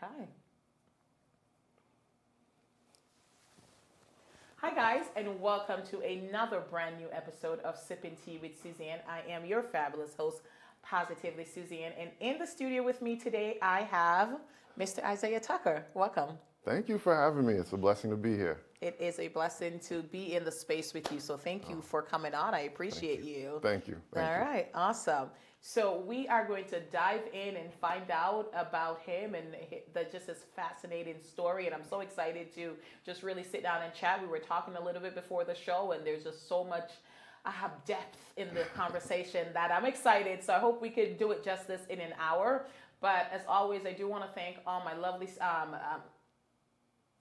Okay. Hi, guys, and welcome to another brand new episode of Sipping Tea with Suzanne. I am your fabulous host, Positively Suzanne, and in the studio with me today, I have Mr. Isiah Tucker. Welcome. Thank you for having me. It's a blessing to be here. It is a blessing to be in the space with you, so thank you for coming on. I appreciate you. Thank you. All right, awesome. So we are going to dive in and find out about him and just his fascinating story. And I'm so excited to just really sit down and chat. We were talking a little bit before the show, and there's just so much depth in the conversation that I'm excited. So I hope we could do it justice in an hour. But as always, I do want to thank all my lovely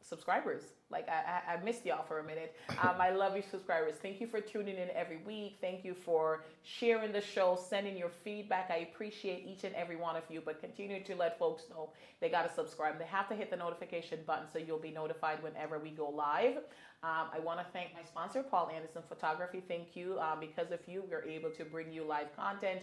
subscribers. Like I missed y'all for a minute. I love you subscribers. Thank you for tuning in every week. Thank you for sharing the show, sending your feedback. I appreciate each and every one of you, but continue to let folks know they got to subscribe. They have to hit the notification button so you'll be notified whenever we go live. I want to thank my sponsor, Paul Anderson Photography. Thank you. Because of you, we're able to bring you live content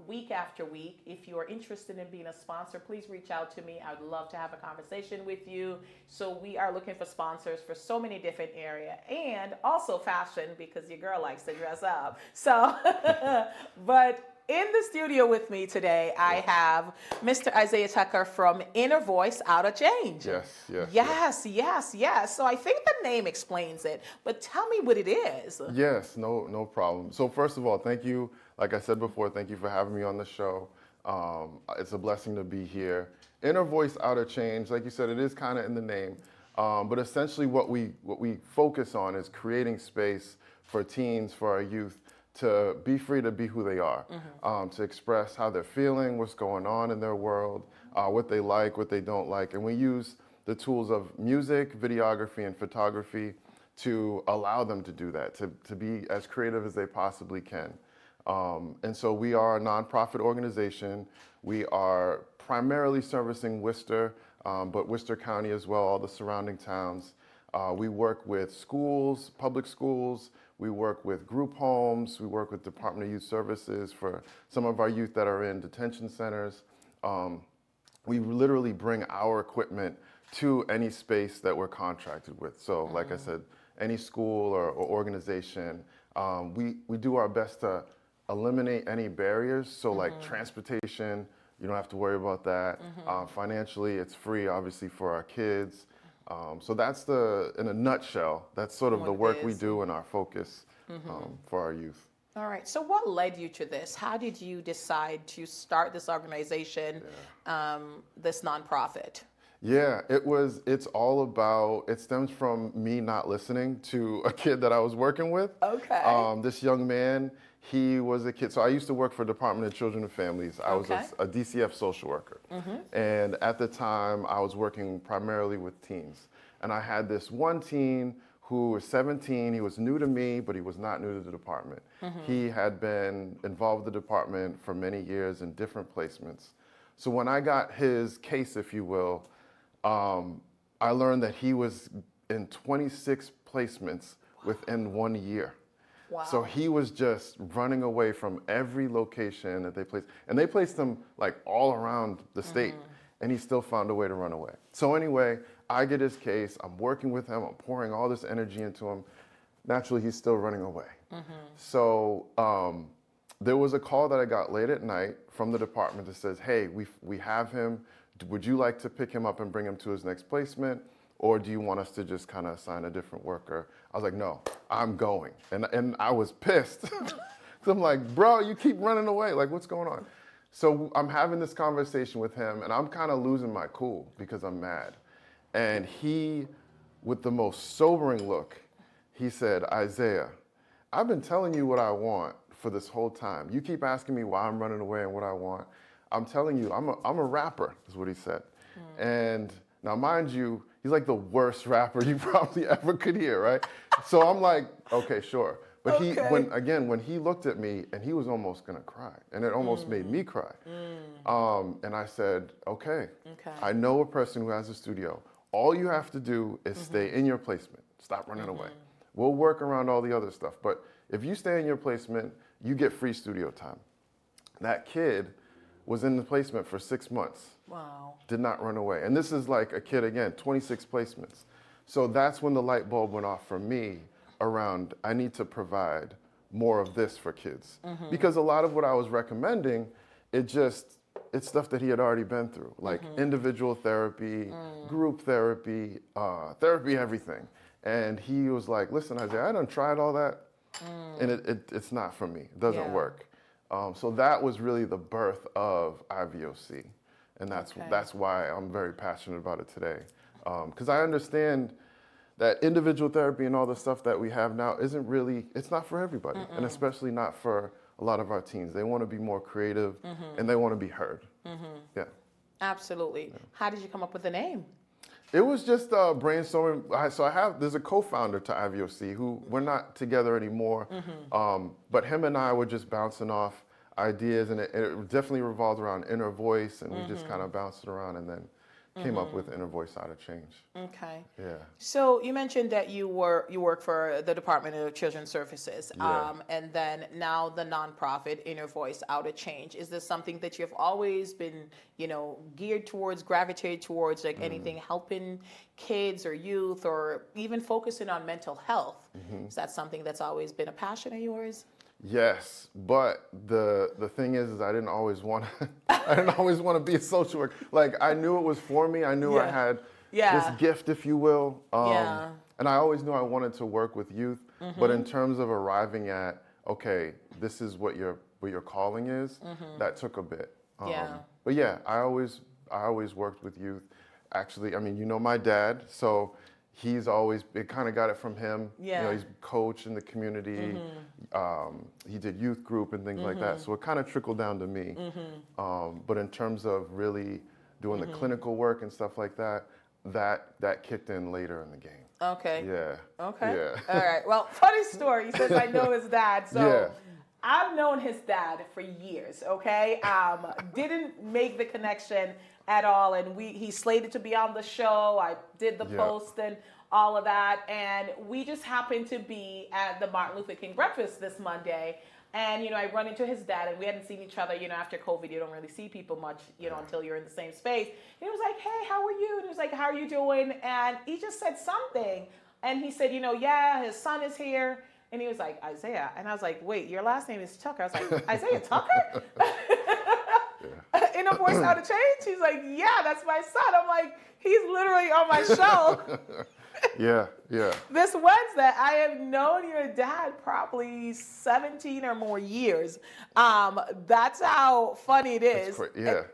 week after week. If you are interested in being a sponsor, please reach out to me. I would love to have a conversation with you. So we are looking for sponsors for so many different areas, and also fashion, because your girl likes to dress up. So, but in the studio with me today, I have Mr. Isiah Tucker from Inner Voice, Outer Change. Yes. So I think the name explains it, but tell me what it is. Yes, no problem. So first of all, thank you. Like I said before, thank you for having me on the show. It's a blessing to be here. Inner Voice, Outer Change, like you said, it is kind of in the name. But essentially what we focus on is creating space for teens, for our youth, to be free to be who they are, to express how they're feeling, what's going on in their world, what they like, what they don't like. And we use the tools of music, videography, and photography to allow them to do that, to be as creative as they possibly can. And so we are a nonprofit organization. We are primarily servicing Worcester, but Worcester County as well, all the surrounding towns. We work with schools, public schools. We work with group homes. We work with Department of Youth Services for some of our youth that are in detention centers. We literally bring our equipment to any space that we're contracted with. So like I said, any school or organization, we do our best to eliminate any barriers. So like transportation, you don't have to worry about that. Financially, it's free, obviously, for our kids. So that's in a nutshell, that's sort of the work we do and our focus for our youth. All right. So what led you to this? How did you decide to start this organization, this nonprofit? Yeah, it stems from me not listening to a kid that I was working with. Okay. This young man, he was a kid. So I used to work for Department of Children and Families. I was a DCF social worker. And at the time, I was working primarily with teens. And I had this one teen who was 17. He was new to me, but he was not new to the department. He had been involved with the department for many years in different placements. So when I got his case, if you will, I learned that he was in 26 placements within 1 year. Wow. So he was just running away from every location that they placed. And they placed him like all around the state. And he still found a way to run away. So anyway, I get his case. I'm working with him. I'm pouring all this energy into him. Naturally, he's still running away. So there was a call that I got late at night from the department that says, hey, we have him. Would you like to pick him up and bring him to his next placement? Or do you want us to just kind of assign a different worker? I was like, no, I'm going. And I was pissed. So I'm like, bro, you keep running away. Like, what's going on? So I'm having this conversation with him, and I'm kind of losing my cool because I'm mad. And he, with the most sobering look, he said, Isiah, I've been telling you what I want for this whole time. You keep asking me why I'm running away and what I want. I'm telling you, I'm a rapper, is what he said. And now, mind you, he's like the worst rapper you probably ever could hear, right? So I'm like, okay, sure. But when he looked at me, and he was almost gonna cry, and it almost made me cry. And I said, okay, I know a person who has a studio. All you have to do is stay in your placement. Stop running away. We'll work around all the other stuff. But if you stay in your placement, you get free studio time. That kid was in the placement for 6 months. Wow. Did not run away. And this is like a kid, again, 26 placements. So that's when the light bulb went off for me around, I need to provide more of this for kids. Because a lot of what I was recommending, it's stuff that he had already been through, like individual therapy, group therapy, therapy, everything. And he was like, listen, Isiah, I done tried all that, and it's not for me. It doesn't work. So that was really the birth of IVOC. And that's why I'm very passionate about it today. Because I understand that individual therapy and all the stuff that we have now it's not for everybody. And especially not for a lot of our teens. They want to be more creative and they want to be heard. Yeah. Absolutely. Yeah. How did you come up with the name? It was just brainstorming. There's a co-founder to IVOC who we're not together anymore, but him and I were just bouncing off ideas, and it definitely revolved around inner voice, and we just kind of bounced it around and then came up with Inner Voice Outer Change. Okay. Yeah. So you mentioned that you work for the Department of Children's Services, and then now the nonprofit Inner Voice Outer Change. Is this something that you've always been, geared towards, gravitated towards, like anything helping kids or youth, or even focusing on mental health? Is that something that's always been a passion of yours? Yes, but the thing is I didn't always want to be a social worker. Like, I knew it was for me. I knew I had this gift, if you will. And I always knew I wanted to work with youth. But in terms of arriving at, okay, this is what your calling is, that took a bit. But yeah, I always worked with youth. Actually, I mean, my dad, so he's always, it kind of got it from him. He's coach in the community. He did youth group and things like that. So it kind of trickled down to me. But in terms of really doing the clinical work and stuff like that, that kicked in later in the game. Okay. Yeah. Okay. Yeah. All right. Well, funny story. He says I know his dad. So I've known his dad for years. Okay. Didn't make the connection at all, and he slated to be on the show. I did the post and all of that, and we just happened to be at the Martin Luther King breakfast this Monday, and I run into his dad, and we hadn't seen each other. After COVID, you don't really see people much, until you're in the same space. And he was like, "Hey, how are you?" And he was like, "How are you doing?" And he just said something, and he said, "Yeah, his son is here." And he was like, "Isiah," and I was like, "Wait, your last name is Tucker?" I was like, "Isiah Tucker?" Inner Voice Outer Change? He's like, "Yeah, that's my son." I'm like, he's literally on my show. Yeah. This Wednesday, I have known your dad probably 17 or more years. That's how funny it is.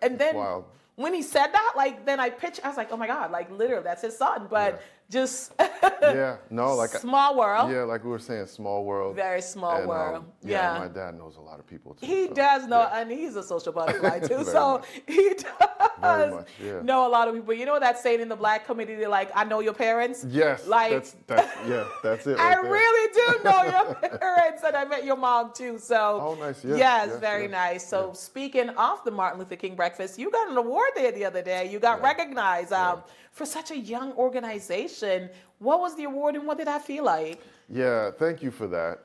And then wild. When he said that, then I was like, oh my God, literally, that's his son. But just small world. Yeah, like we were saying, small world. Very small world. My dad knows a lot of people too. He does know, and he's a social butterfly too. So much. He does very much, know a lot of people. You know that saying in the Black community, I know your parents? Yes. That's it. I really do know your parents, and I met your mom too. So oh, nice. Yes, very nice. So speaking of the Martin Luther King breakfast, you got an award there the other day. You got recognized for such a young organization. What was the award, and what did that feel like? Yeah, thank you for that.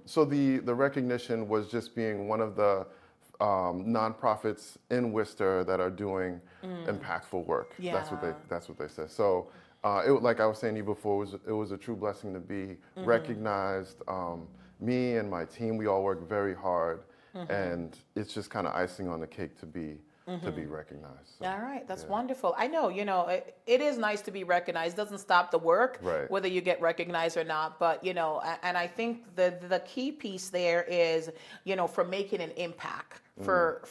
So the recognition was just being one of the nonprofits in Worcester that are doing impactful work. Yeah. That's what they said. So like I was saying to you before, it was a true blessing to be recognized. Me and my team, we all work very hard, and it's just kind of icing on the cake to be recognized. So, all right, that's wonderful. I know, it is nice to be recognized. It doesn't stop the work, whether you get recognized or not. But, and I think the key piece there is, for making an impact, for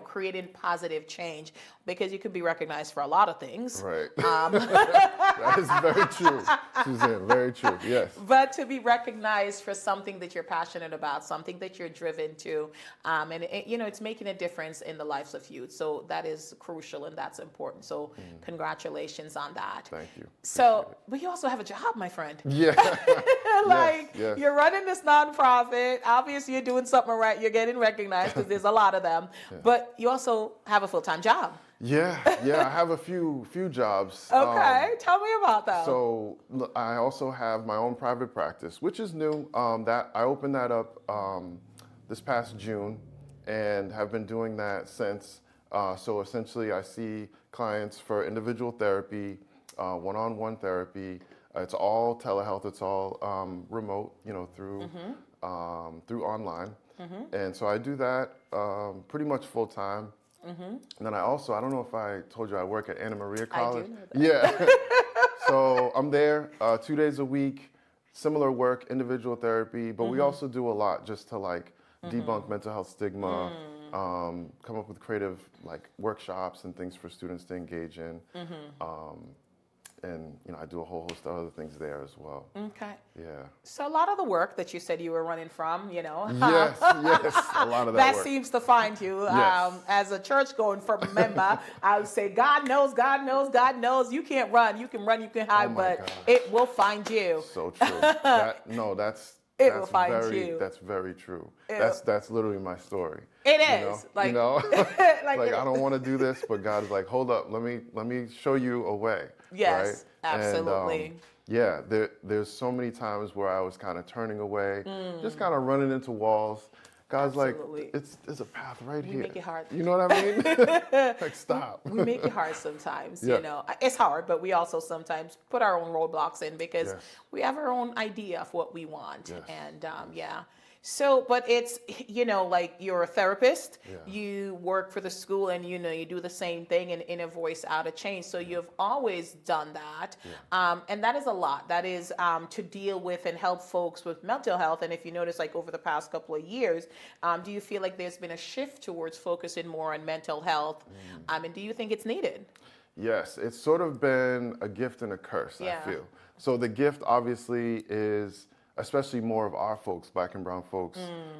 creating positive change, because you could be recognized for a lot of things. Right. That is very true, Suzanne, very true, yes. But to be recognized for something that you're passionate about, something that you're driven to, and it's making a difference in the lives of youth. So that is crucial, and that's important. So congratulations on that. Thank you. So, but you also have a job, my friend. Yeah. Yes. You're running this nonprofit. Obviously, you're doing something right. You're getting recognized because there's a lot of them. But you also have a full-time job. Yeah, I have a few jobs. Okay, tell me about that. So I also have my own private practice, which is new. That I opened that up this past June, and have been doing that since. So essentially, I see clients for individual therapy, one-on-one therapy. It's all telehealth. It's all remote, through online. And so I do that pretty much full time. And then I don't know if I told you, I work at Anna Maria College. I do know that. Yeah. So I'm there 2 days a week, similar work, individual therapy, but we also do a lot just to like debunk mental health stigma, come up with creative like workshops and things for students to engage in. And I do a whole host of other things there as well. Okay. Yeah. So a lot of the work that you said you were running from, Yes, a lot of that work. seems to find you. Yes. As a church going from a member, I would say, God knows, God knows, God knows. You can't run, you can run, you can hide, my but gosh. it will find you. So true. That's will find you. That's very true. That's literally my story. It is. Like Like I don't want to do this, but God's like, hold up, let me show you a way. Yes, right? absolutely. And, there's so many times where I was kind of turning away, just kind of running into walls. God's Absolutely. like, there's a path right here. We make it hard. You know what I mean? Like, stop. We make it hard sometimes, Yeah. It's hard, but we also sometimes put our own roadblocks in because Yes. we have our own idea of what we want. Yes. And So, but it's, like you're a therapist, Yeah. you work for the school and, you do the same thing in Inner Voice Outer Change. So you've always done that. Yeah. And that is a lot. That is to deal with and help folks with mental health. And if you notice, like over the past couple of years, do you feel like there's been a shift towards focusing more on mental health? And do you think it's needed? Yes, it's sort of been a gift and a curse, Yeah. I feel. So the gift obviously is, especially more of our folks, Black and brown folks,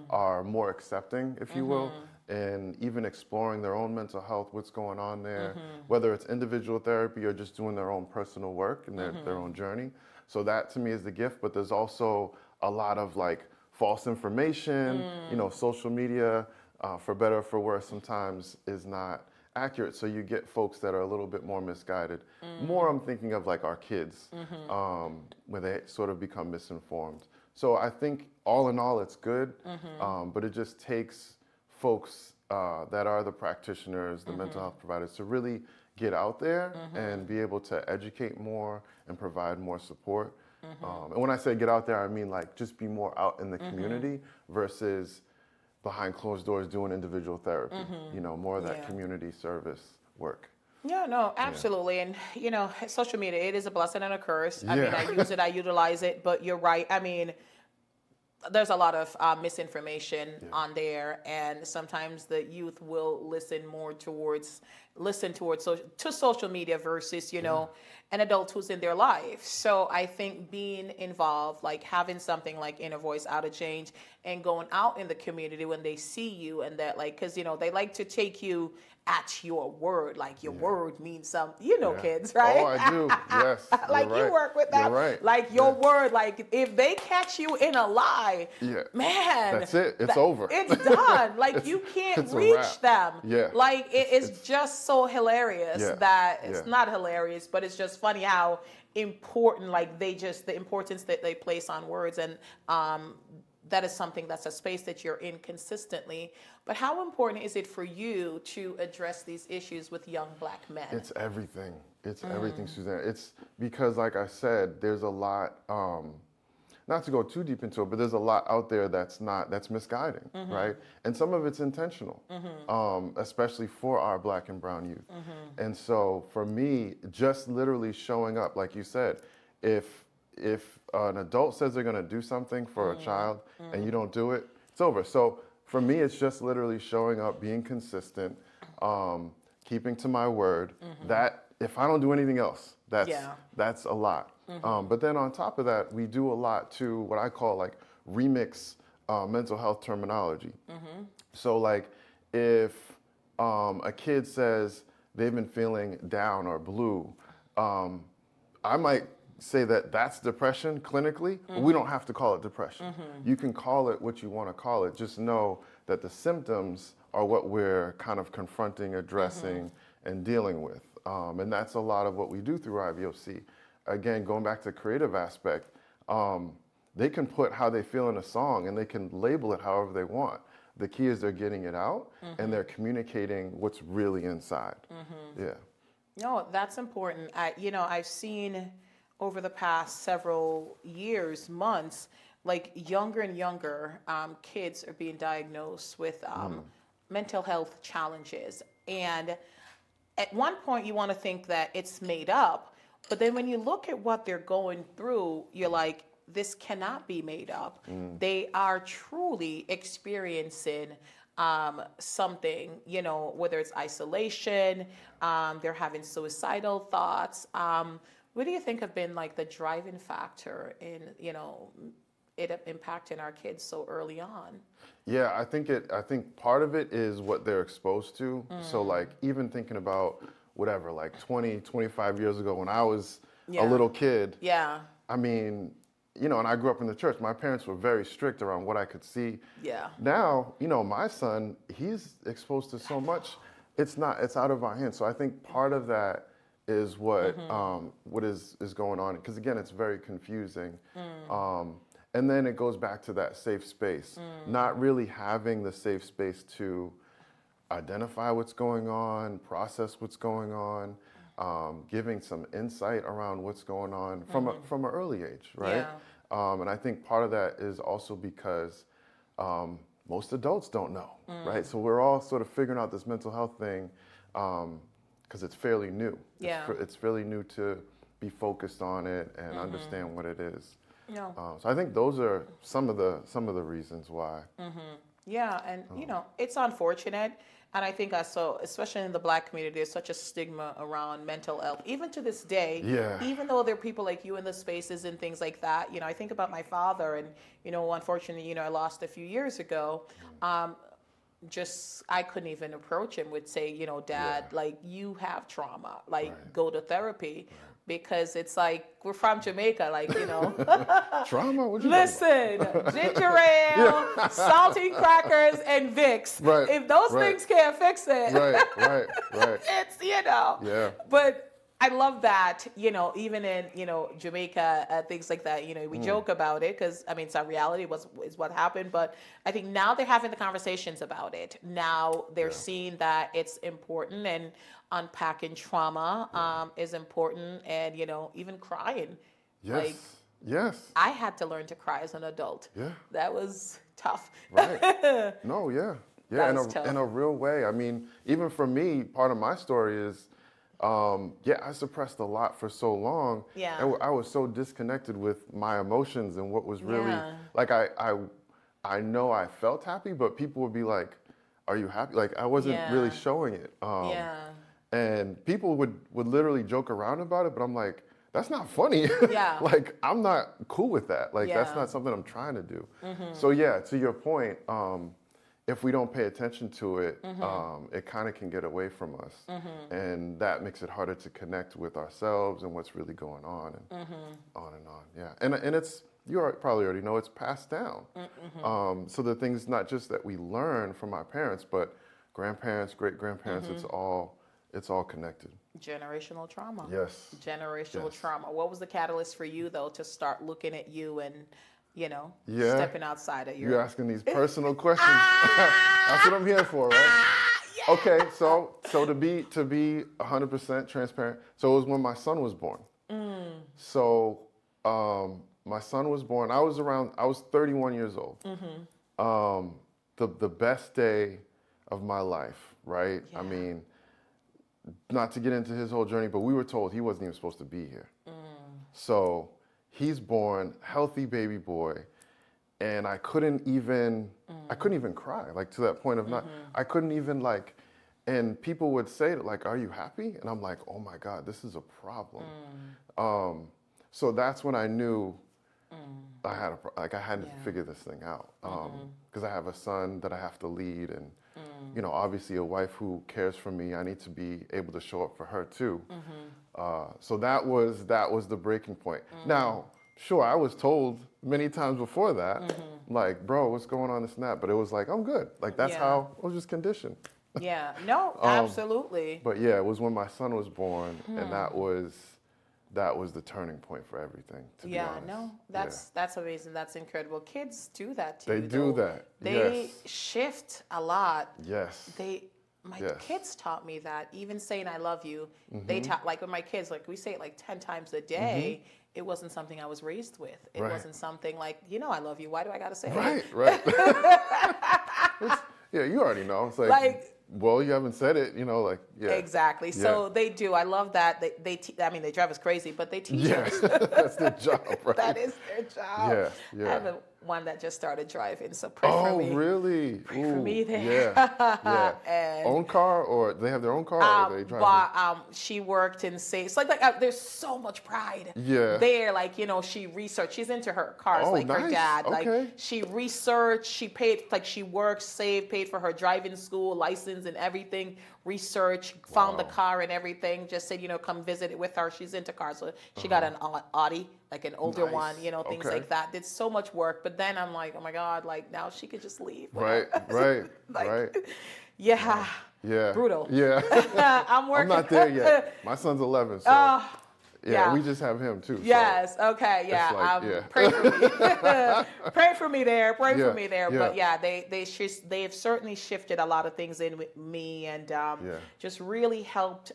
are more accepting, if you will, and even exploring their own mental health, what's going on there, whether it's individual therapy or just doing their own personal work and their own journey. So that to me is the gift, but there's also a lot of like false information, social media, for better or for worse, sometimes is not accurate. So you get folks that are a little bit more misguided. More I'm thinking of like our kids, where they sort of become misinformed. So I think all in all, it's good, but it just takes folks that are the practitioners, the mental health providers, to really get out there and be able to educate more and provide more support. And when I say get out there, I mean like just be more out in the community versus behind closed doors doing individual therapy, more of that community service work. Yeah, no, absolutely. And, social media, it is a blessing and a curse. I mean, Yeah. I use it, I utilize it, but you're right. I mean, there's a lot of misinformation on there, and sometimes the youth will listen towards social media versus, an adult who's in their life. So I think being involved, like having something like Inner Voice Outer Change and going out in the community when they see you and that, like, because, they like to take you at your word, like your word means something, kids, right? Oh, I do, yes. Like You're you right. work with that, You're right. like your word, like if they catch you in a lie, man, that's it. It's over. It's done. Like you can't it's a reach wrap. them. Yeah. Like it's just so hilarious that it's Yeah. not hilarious, but it's just funny how important, like the importance that they place on words, and that is something that's a space that you're in consistently. But how important is it for you to address these issues with young Black men? It's everything. It's everything, Suzanne. It's because, like I said, there's a lot, not to go too deep into it, but there's a lot out there that's misguiding, right? And some of it's intentional, especially for our Black and brown youth. And so for me, just literally showing up, like you said, if an adult says they're gonna do something for a child and you don't do it, it's over. So for me, it's just literally showing up, being consistent, keeping to my word. That if I don't do anything else, that's a lot. But then on top of that, we do a lot to what I call like remix mental health terminology. So like if a kid says they've been feeling down or blue, I might say that that's depression clinically, but we don't have to call it depression. You can call it what you want to call it. Just know that the symptoms are what we're kind of confronting, addressing, and dealing with. And that's a lot of what we do through IVOC. Again, going back to the creative aspect, they can put how they feel in a song and they can label it however they want. The key is they're getting it out and they're communicating what's really inside. Yeah. No, that's important. I've seen over the past several years, months, like younger and younger kids are being diagnosed with mental health challenges. And at one point, you want to think that it's made up, but then when you look at what they're going through, you're like, this cannot be made up. They are truly experiencing something, whether it's isolation, they're having suicidal thoughts. What do you think have been like the driving factor in, it impacting our kids so early on? Yeah, I think part of it is what they're exposed to. So like even thinking about whatever, like 20, 25 years ago when I was a little kid. Yeah. I mean, and I grew up in the church. My parents were very strict around what I could see. Yeah. Now, my son, he's exposed to so much. It's out of our hands. So I think part of that is what is going on. Because again, it's very confusing. And then it goes back to that safe space, not really having the safe space to identify what's going on, process what's going on, giving some insight around what's going on from an early age, right? Yeah. And I think part of that is also because most adults don't know, right? So we're all sort of figuring out this mental health thing because it's fairly new. Yeah. It's fairly new to be focused on it and understand what it is. No. So I think those are some of the reasons why. Yeah, and it's unfortunate, and I think especially in the Black community, there's such a stigma around mental health, even to this day. Yeah. Even though there are people like you in the spaces and things like that, I think about my father, and unfortunately, I lost a few years ago. I couldn't even approach him. Would say, Dad, like you have trauma, like go to therapy. Because it's like, we're from Jamaica, like, Trauma? What you listen, ginger ale, saltine crackers, and Vicks. Right, If those things can't fix it, right. it's, Yeah. But I love that, even in, Jamaica, things like that, we joke about it because, it's our reality is what happened. But I think now they're having the conversations about it. Now they're seeing that it's important, and unpacking trauma is important, and, even crying. Yes. Yes. I had to learn to cry as an adult. Yeah. That was tough. Right. No, yeah. Yeah, tough. in a real way. I mean, even for me, part of my story is, I suppressed a lot for so long. Yeah. And I was so disconnected with my emotions and what was really, like, I know I felt happy, but people would be like, are you happy? Like, I wasn't really showing it. And people would literally joke around about it, but I'm like, that's not funny. Yeah. Like, I'm not cool with that. Like, that's not something I'm trying to do. So yeah, to your point, if we don't pay attention to it, it kind of can get away from us. And that makes it harder to connect with ourselves and what's really going on, and on and on. Yeah. And it's, probably already know, it's passed down. So the things, not just that we learn from our parents, but grandparents, great-grandparents, it's all connected. Generational trauma. Yes. Generational trauma. What was the catalyst for you, though, to start looking at you and, stepping outside of your... You're asking these personal questions. That's what I'm here for, right? Yeah. Okay, so to be 100% transparent, so it was when my son was born. So my son was born, I was 31 years old. The best day of my life, right? Yeah. I mean, not to get into his whole journey, but we were told he wasn't even supposed to be here. So he's born, healthy baby boy, and I couldn't even cry, like to that point of I couldn't even and people would say like, are you happy? And I'm like, oh my God, this is a problem. So that's when I knew I had to figure this thing out. Because I have a son that I have to lead, and obviously a wife who cares for me. I need to be able to show up for her too. So that was the breaking point. Now, sure, I was told many times before that, like, bro, what's going on, this and that. But it was like, I'm good. Like, that's how I was just conditioned. Yeah, no, absolutely. But yeah, it was when my son was born, and that was that was the turning point for everything, to be honest. No, that's amazing. That's incredible. Kids do that too. They do that. They Yes. shift a lot. Yes. My Yes. kids taught me that. Even saying I love you, they taught, like with my kids, like we say it like 10 times a day. It wasn't something I was raised with. It Right. wasn't something like, I love you. Why do I got to say it? Right. Yeah, you already know. It's like, well, you haven't said it, Exactly. So they do. I love that. They drive us crazy, but they teach us. That's their job, right? That is their job. Yeah. I have one that just started driving, so pray for me. Oh, really? Pray for me there. Yeah. And, own car, or they have their own car, or they drive? she worked in sales. There's so much pride. Yeah. There, she researched. She's into her cars, Oh, her nice. dad. Okay. She researched. She paid. She worked, saved, paid for her driving school license and everything. Research, found the car and everything. Just said, come visit it with her. She's into cars, so she got an Audi, like an older Nice. one. Things Okay. like that. Did so much work, but then I'm like, oh my God, now she could just leave. Right. Yeah. Yeah. Brutal. Yeah. I'm working. I'm not there yet. My son's 11, so yeah. we just have him too. Yes. Okay. Yeah. Pray for me. Pray for me there. Pray for me there. But they have certainly shifted a lot of things in with me, and just really helped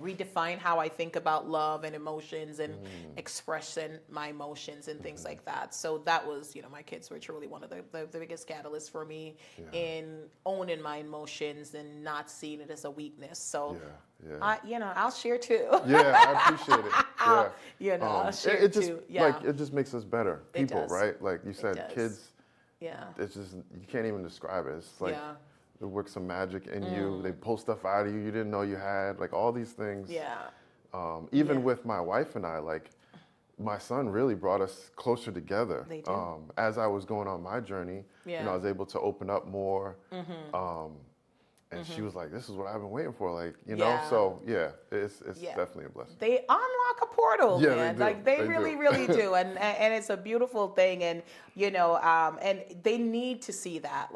redefine how I think about love and emotions and expressing my emotions and things like that. So that was, my kids were truly one of the biggest catalysts for me in owning my emotions and not seeing it as a weakness. So, I'll share too. Yeah, I appreciate it. Yeah. I'll share it just, too. Yeah. it just makes us better people, does. right? Like you said, kids. Yeah. It's just, you can't even describe it. It's like, they work some magic in you. They pull stuff out of you didn't know you had. Like all these things. Yeah. Even with my wife and I, my son really brought us closer together. They did. As I was going on my journey, I was able to open up more. And she was like, "This is what I've been waiting for." So it's definitely a blessing. They unlock a portal, man. They do. They really do, and it's a beautiful thing, and and they need to see that.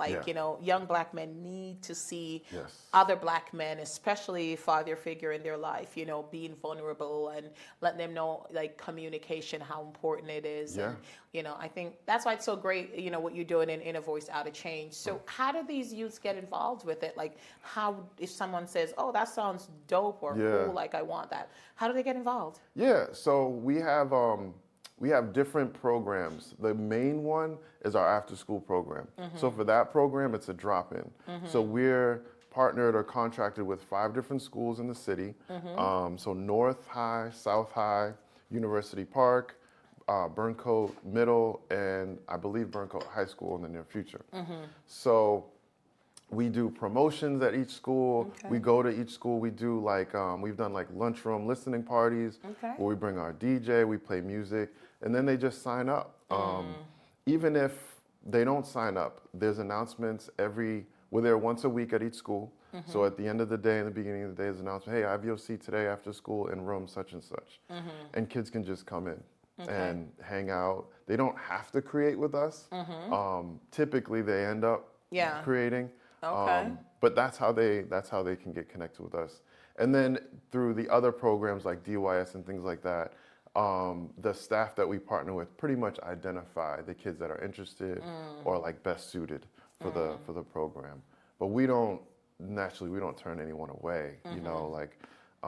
Young black men need to see other black men, especially father figure in their life, being vulnerable and letting them know communication, how important it is. Yeah. And, I think that's why it's so great, what you're doing in Inner Voice, Outer Change. So how do these youths get involved with it? How, if someone says, oh, that sounds dope or cool, I want that, how do they get involved? Yeah, so we have different programs. The main one is our after school program. So for that program, it's a drop-in. So we're partnered or contracted with 5 different schools in the city. So North High, South High, University Park, Burncoat Middle, and I believe Burncoat High School in the near future. So we do promotions at each school. Okay. We go to each school. We do we've done lunchroom listening parties where we bring our DJ, we play music, and then they just sign up. Even if they don't sign up, there's announcements we're there once a week at each school. So at the end of the day, in the beginning of the day, there's an announcement, hey, IVOC today after school in room such and such. And kids can just come in and hang out. They don't have to create with us. Typically, they end up creating. But that's how they can get connected with us. And then through the other programs like DYS and things like that, the staff that we partner with pretty much identify the kids that are interested or best suited for the program. But we don't turn anyone away.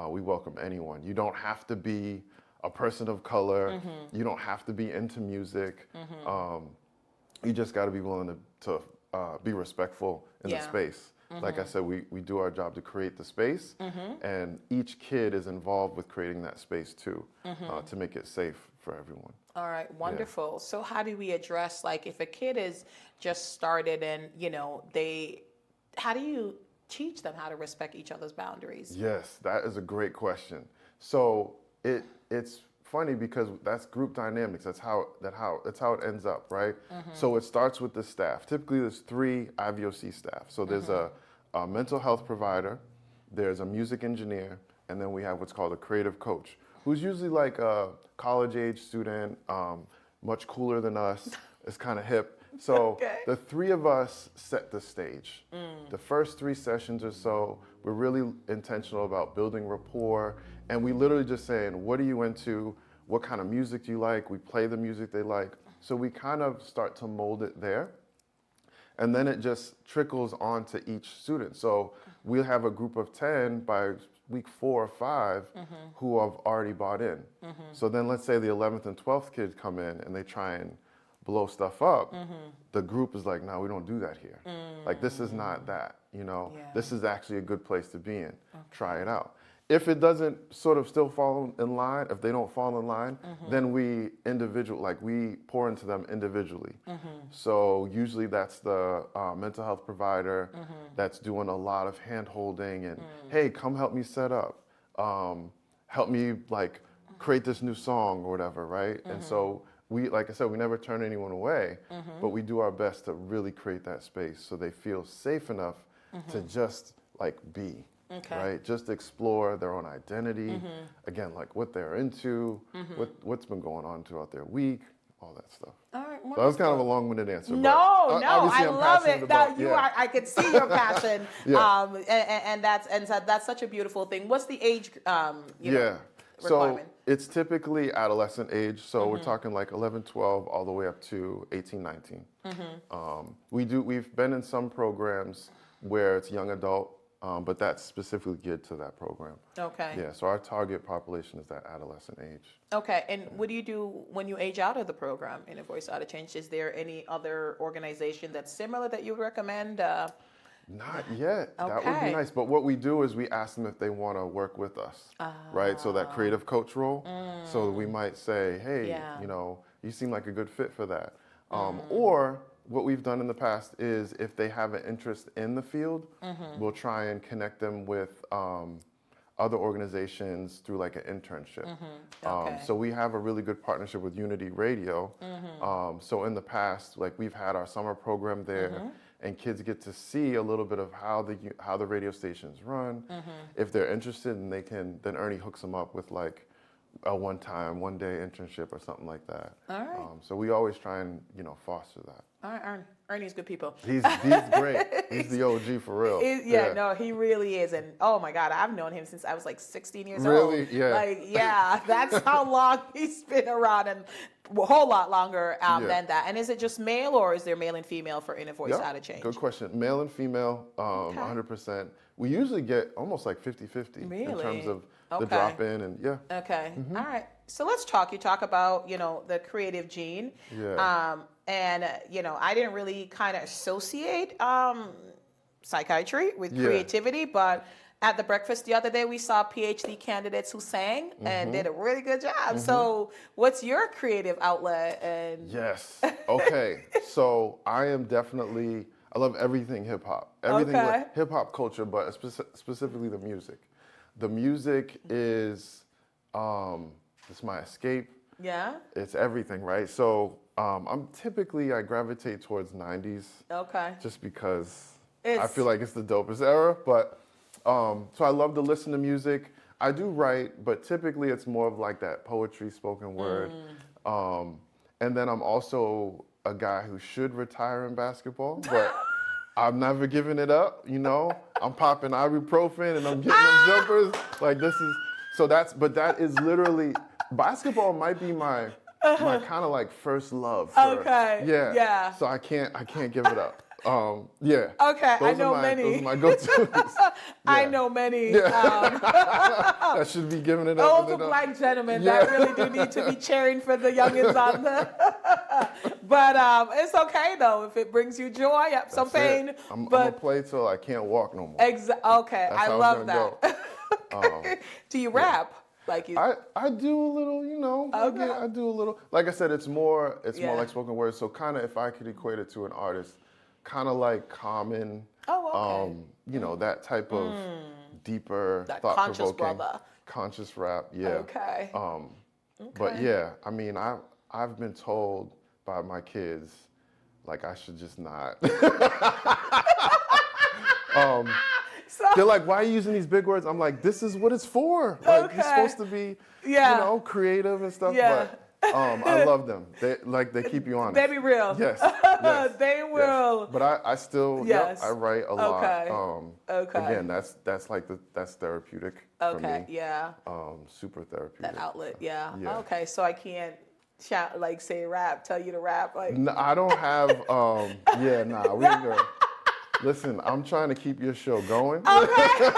We welcome anyone. You don't have to be a person of color. You don't have to be into music. You just got to be willing to be respectful in the space. Like I said, we do our job to create the space, and each kid is involved with creating that space too, to make it safe for everyone. All right, wonderful. Yeah. So how do we address, if a kid is just started and, how do you teach them how to respect each other's boundaries? Yes, that is a great question. So it's funny because that's group dynamics. That's how it ends up, right? So it starts with the staff. Typically, there's 3 IVOC staff. So there's a mental health provider, there's a music engineer, and then we have what's called a creative coach, who's usually a college-age student, much cooler than us. It's kind of hip. So Okay. the three of us set the stage. The first 3 sessions or so, we're really intentional about building rapport, and we literally just saying, what are you into? What kind of music do you like? We play the music they like. So we kind of start to mold it there. And then it just trickles on to each student. So we'll have a group of 10 by week 4 or 5 who have already bought in. So then let's say the 11th and 12th kids come in and they try and blow stuff up. The group is like, no, we don't do that here. Like, this is not that, you know? Yeah. This is actually a good place to be in. Try it out. If it doesn't sort of still fall in line, if they don't fall in line, then we pour into them individually. So usually that's the mental health provider that's doing a lot of hand holding and, hey, come help me set up. Help me like create this new song or whatever, right? And so we, like I said, we never turn anyone away, but we do our best to really create that space so they feel safe enough to just like be. Okay. Right? Just explore their own identity. Again, like what they're into, what's been going on throughout their week, all that stuff. All right, So that was kind of a long-winded answer. No, obviously I I'm love passionate it. about- Now, yeah. I could see your passion, Yeah. and that's such a beautiful thing. What's the age, Yeah. So requirement? it's typically adolescent age. So we're talking like 11, 12, all the way up to 18, 19. We've been in some programs where it's young adult, but that's specifically geared to that program. Okay. Yeah, so our target population is that adolescent age. Okay, and what do you do when you age out of the program in a Voice Outer Change? Is there any other organization that's similar that you would recommend? Not yet. That would Okay. be nice. But what we do is we ask them if they want to work with us, right? So that creative coach role. So we might say, hey, Yeah. you know, you seem like a good fit for that. Or what we've done in the past is if they have an interest in the field, we'll try and connect them with other organizations through like an internship. Okay. So we have a really good partnership with Unity Radio. So in the past, like we've had our summer program there, and kids get to see a little bit of how the radio stations run. If they're interested, and then Ernie hooks them up with like a one-day internship or something like that. All right. So we always try and foster that. All right, Ernie's good people. He's great. He's the OG for real. No, he really is. And oh my God, I've known him since I was like 16 years old. Really? Yeah. Like, yeah, that's how long he's been around, and a whole lot longer than that. And is it just male, or is there male and female for In a Voice Outer Change? Good question. Male and female, 100%. We usually get almost like 50-50 in terms of the drop in and Okay. All right. So let's talk. You talk about, the creative gene. Yeah. And, I didn't really kind of associate psychiatry with creativity, but at the breakfast the other day, we saw PhD candidates who sang and did a really good job. So what's your creative outlet? And Yes. Okay. So I am definitely, I love everything hip hop. Everything like hip hop culture, but specifically the music. The music is, it's my escape. Yeah. It's everything, right? So I gravitate towards 90s. Okay. Just because I feel like it's the dopest era. But so I love to listen to music. I do write, but typically it's more of like that poetry, spoken word. And then I'm also a guy who should retire in basketball, but I'm never giving it up. I'm popping ibuprofen and I'm getting them jumpers. Like that is literally, basketball might be my kind of like first love. Yeah. So I can't give it up. Yeah. Okay, I Those know are many. Those are my go-tos. I know many. That should be giving it up. Older black gentlemen that really do need to be cheering for the youngins on the. But it's okay though if it brings you joy, some pain. I'm gonna play till I can't walk no more. Okay, That's I how love it's that. gonna Do you rap? Like you? I do a little, I do a little. Like I said, it's more like spoken word. So kind of if I could equate it to an artist, kind of like Common. Oh, okay. That type of deeper, that thought-provoking, conscious brother. conscious rap. Yeah. Okay. But yeah, I mean, I've been told by my kids, like I should just not. They're like, why are you using these big words? I'm like, this is what it's for. Like, you're supposed to be, creative and stuff. Yeah. But I love them. They keep you honest. They be real. Yes. Yes. They will. Yes. But I still I write a lot. Okay. Again, that's therapeutic for me. Okay. Yeah. Super therapeutic. That outlet. Yeah. Yeah. Okay. So I can't shout like say rap. Tell you to rap like. No, I don't have. We ain't good. Listen, I'm trying to keep your show going. Okay.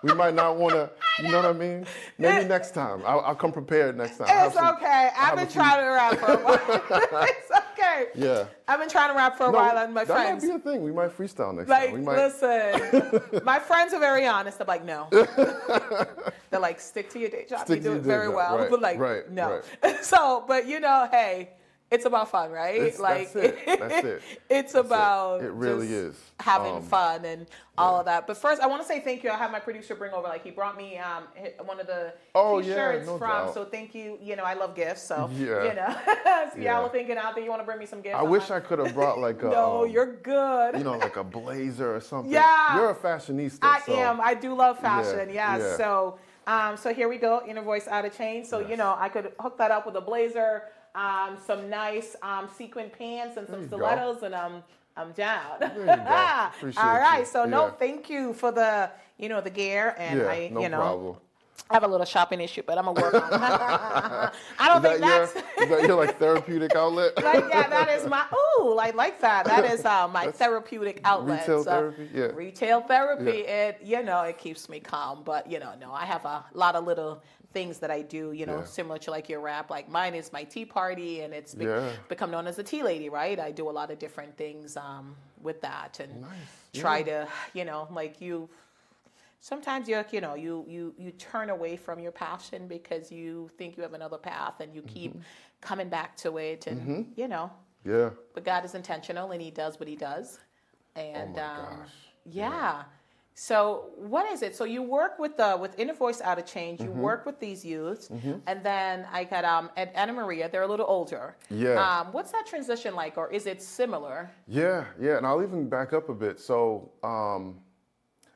We might not want to, you know what I mean? Maybe next time. I'll come prepared next time. It's okay. I've been trying to rap for a while. It's okay. Yeah. I've been trying to rap for a while, and my friends. That might be a thing. We might freestyle next like, time. Listen, my friends are very honest. I'm like, no. They're like, stick to your day job. You do it very well. Right, but like, no. Right. So, but hey, it's about fun, right? That's it. It's about it really is having fun and all of that. But first, I want to say thank you. I have my producer bring over, he brought me one of the t-shirts from. Doubt. So thank you. I love gifts. So so y'all are thinking out there, you want to bring me some gifts. I wish I could have brought like a. No, you're good. Like a blazer or something. Yeah, you're a fashionista. I am. I do love fashion. Yeah. So here we go. Inner Voice Outer Change. So I could hook that up with a blazer. Some nice sequin pants and some stilettos, and I'm down. There you go. Appreciate All right, you. so thank you for the the gear, and no problem. I have a little shopping issue, but I'm gonna work on it. I don't think that's is that your therapeutic outlet? That is my I like that. That is my therapeutic outlet. Retail therapy, Retail therapy. It it keeps me calm, but no, I have a lot of little things that I do, similar to like your rap. Like mine is my tea party, and it's become known as the tea lady, right? I do a lot of different things with that, and try to, like you. Sometimes you turn away from your passion because you think you have another path, and you keep coming back to it, and Yeah. But God is intentional, and He does what He does, and oh my gosh. So what is it? So you work with Inner Voice Outer Change. You work with these youths, and then I got at Anna Maria. They're a little older. Yeah. What's that transition like, or is it similar? Yeah, and I'll even back up a bit. So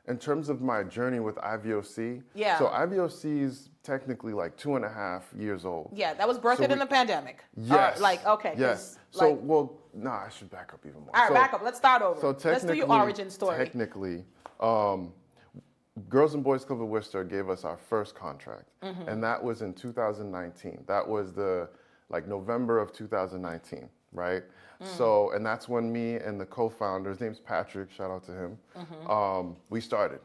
in terms of my journey with IVOC, so IVOC is technically like 2.5 years old. Yeah, that was birthed in the pandemic. Yes. Okay. Yes. So I should back up even more. All right, back up. Let's start over. So let's do your origin story. Technically. Girls and Boys Club of Worcester gave us our first contract, and that was in 2019. That was the November of 2019, right? So, and that's when me and the co-founder, his name's Patrick, shout out to him, we started.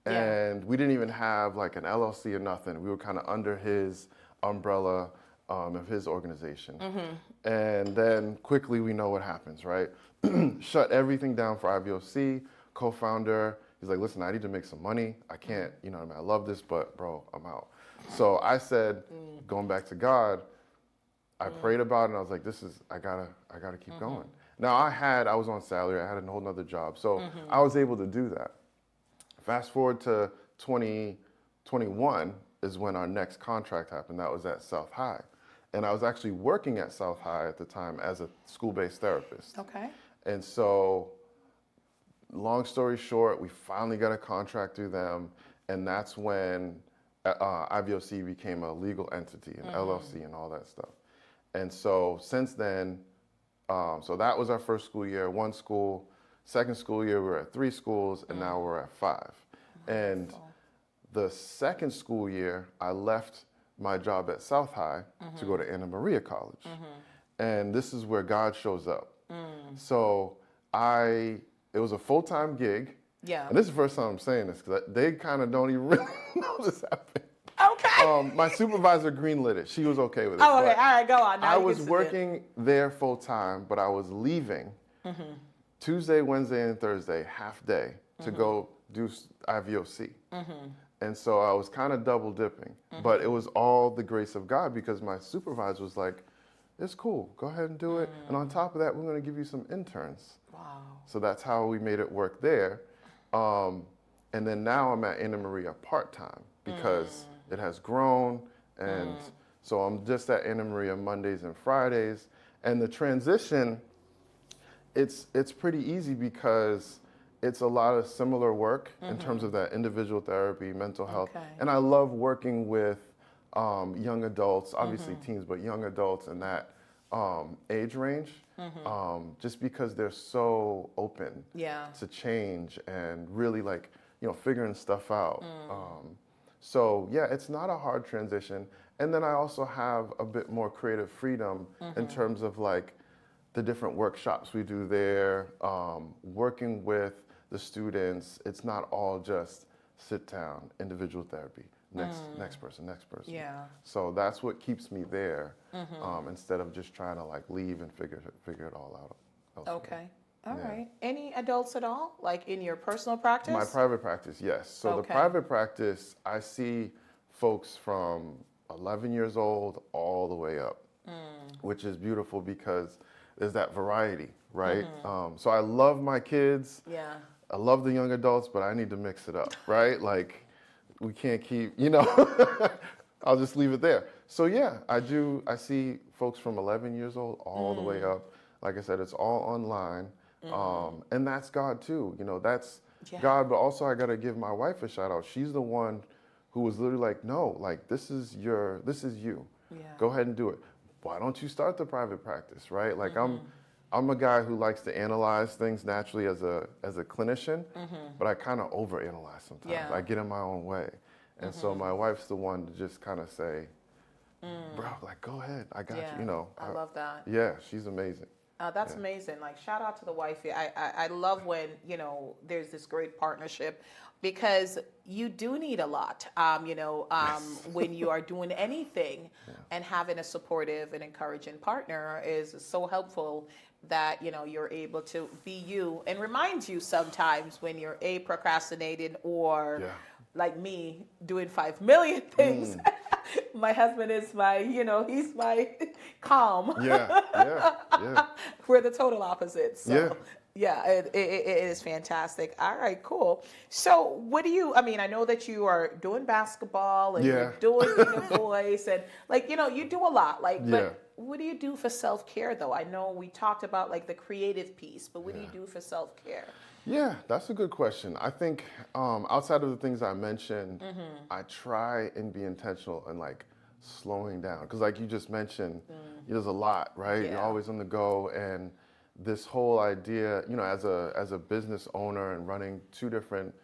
And we didn't even have an LLC or nothing. We were kind of under his umbrella of his organization. And then quickly we know what happens, right? Shut everything down for IVOC, co-founder. He's like, listen, I need to make some money. I can't, I love this, but bro, I'm out. So I said, going back to God, I prayed about it, and I was like, I gotta keep going. Now I was on salary, I had a whole nother job. So I was able to do that. Fast forward to 2021 is when our next contract happened. That was at South High. And I was actually working at South High at the time as a school-based therapist. Okay. And so, long story short, we finally got a contract through them, and that's when IVOC became a legal entity, an LLC, and all that stuff. And so since then, so that was our first school year, 1 school. Second school year, we were at 3 schools, and now we're at 5. And the second school year, I left my job at South High to go to Anna Maria College. And this is where God shows up. So it was a full-time gig. Yeah. And this is the first time I'm saying this because they kind of don't even really know this happened. Okay. My supervisor greenlit it. She was okay with it. Oh, okay. All right, go on. Now I was working there full-time, but I was leaving Tuesday, Wednesday, and Thursday, half day, to go do IVOC. And so I was kind of double dipping. But it was all the grace of God because my supervisor was like, it's cool. Go ahead and do it. And on top of that, we're going to give you some interns. Wow. So that's how we made it work there. And then now I'm at Anna Maria part-time because it has grown. And so I'm just at Anna Maria Mondays and Fridays. And the transition, it's pretty easy because it's a lot of similar work in terms of that individual therapy, mental health. And I love working with young adults, obviously teens, but young adults in that age range, just because they're so open to change and really like, figuring stuff out. So yeah, it's not a hard transition. And then I also have a bit more creative freedom in terms of like the different workshops we do there, working with the students. It's not all just sit down, individual therapy, next person. Yeah. So that's what keeps me there, instead of just trying to like leave and figure it all out elsewhere. Okay. All right. Any adults at all, like in your personal practice? My private practice, yes. So the private practice, I see folks from 11 years old all the way up, which is beautiful because there's that variety, right? So I love my kids. Yeah. I love the young adults, but I need to mix it up, right? Like we can't keep, I'll just leave it there. So yeah, I see folks from 11 years old all the way up. Like I said, it's all online. And that's God too, that's God, but also I got to give my wife a shout out. She's the one who was literally like, no, like this is you. Yeah. Go ahead and do it. Why don't you start the private practice, right? Like I'm a guy who likes to analyze things naturally as a clinician, but I kind of overanalyze sometimes. Yeah. I get in my own way. And so my wife's the one to just kind of say, bro, like go ahead, I got you, I love that. Yeah, she's amazing. That's amazing. Like, shout out to the wifey. I love when, there's this great partnership because you do need a lot, when you are doing anything, and having a supportive and encouraging partner is so helpful that, you're able to be you and remind you sometimes when you're procrastinating or like me doing 5 million things. My husband is my, he's my calm. Yeah. We're the total opposites. So, it is fantastic. All right, cool. So what do you, I know that you are doing basketball and you're doing The Voice and you do a lot. But what do you do for self-care though? I know we talked about like the creative piece, but what do you do for self-care? Yeah, that's a good question. I think outside of the things I mentioned, I try and be intentional and like slowing down. Because like you just mentioned, there's a lot, right? Yeah. You're always on the go. And this whole idea, as a business owner and running two different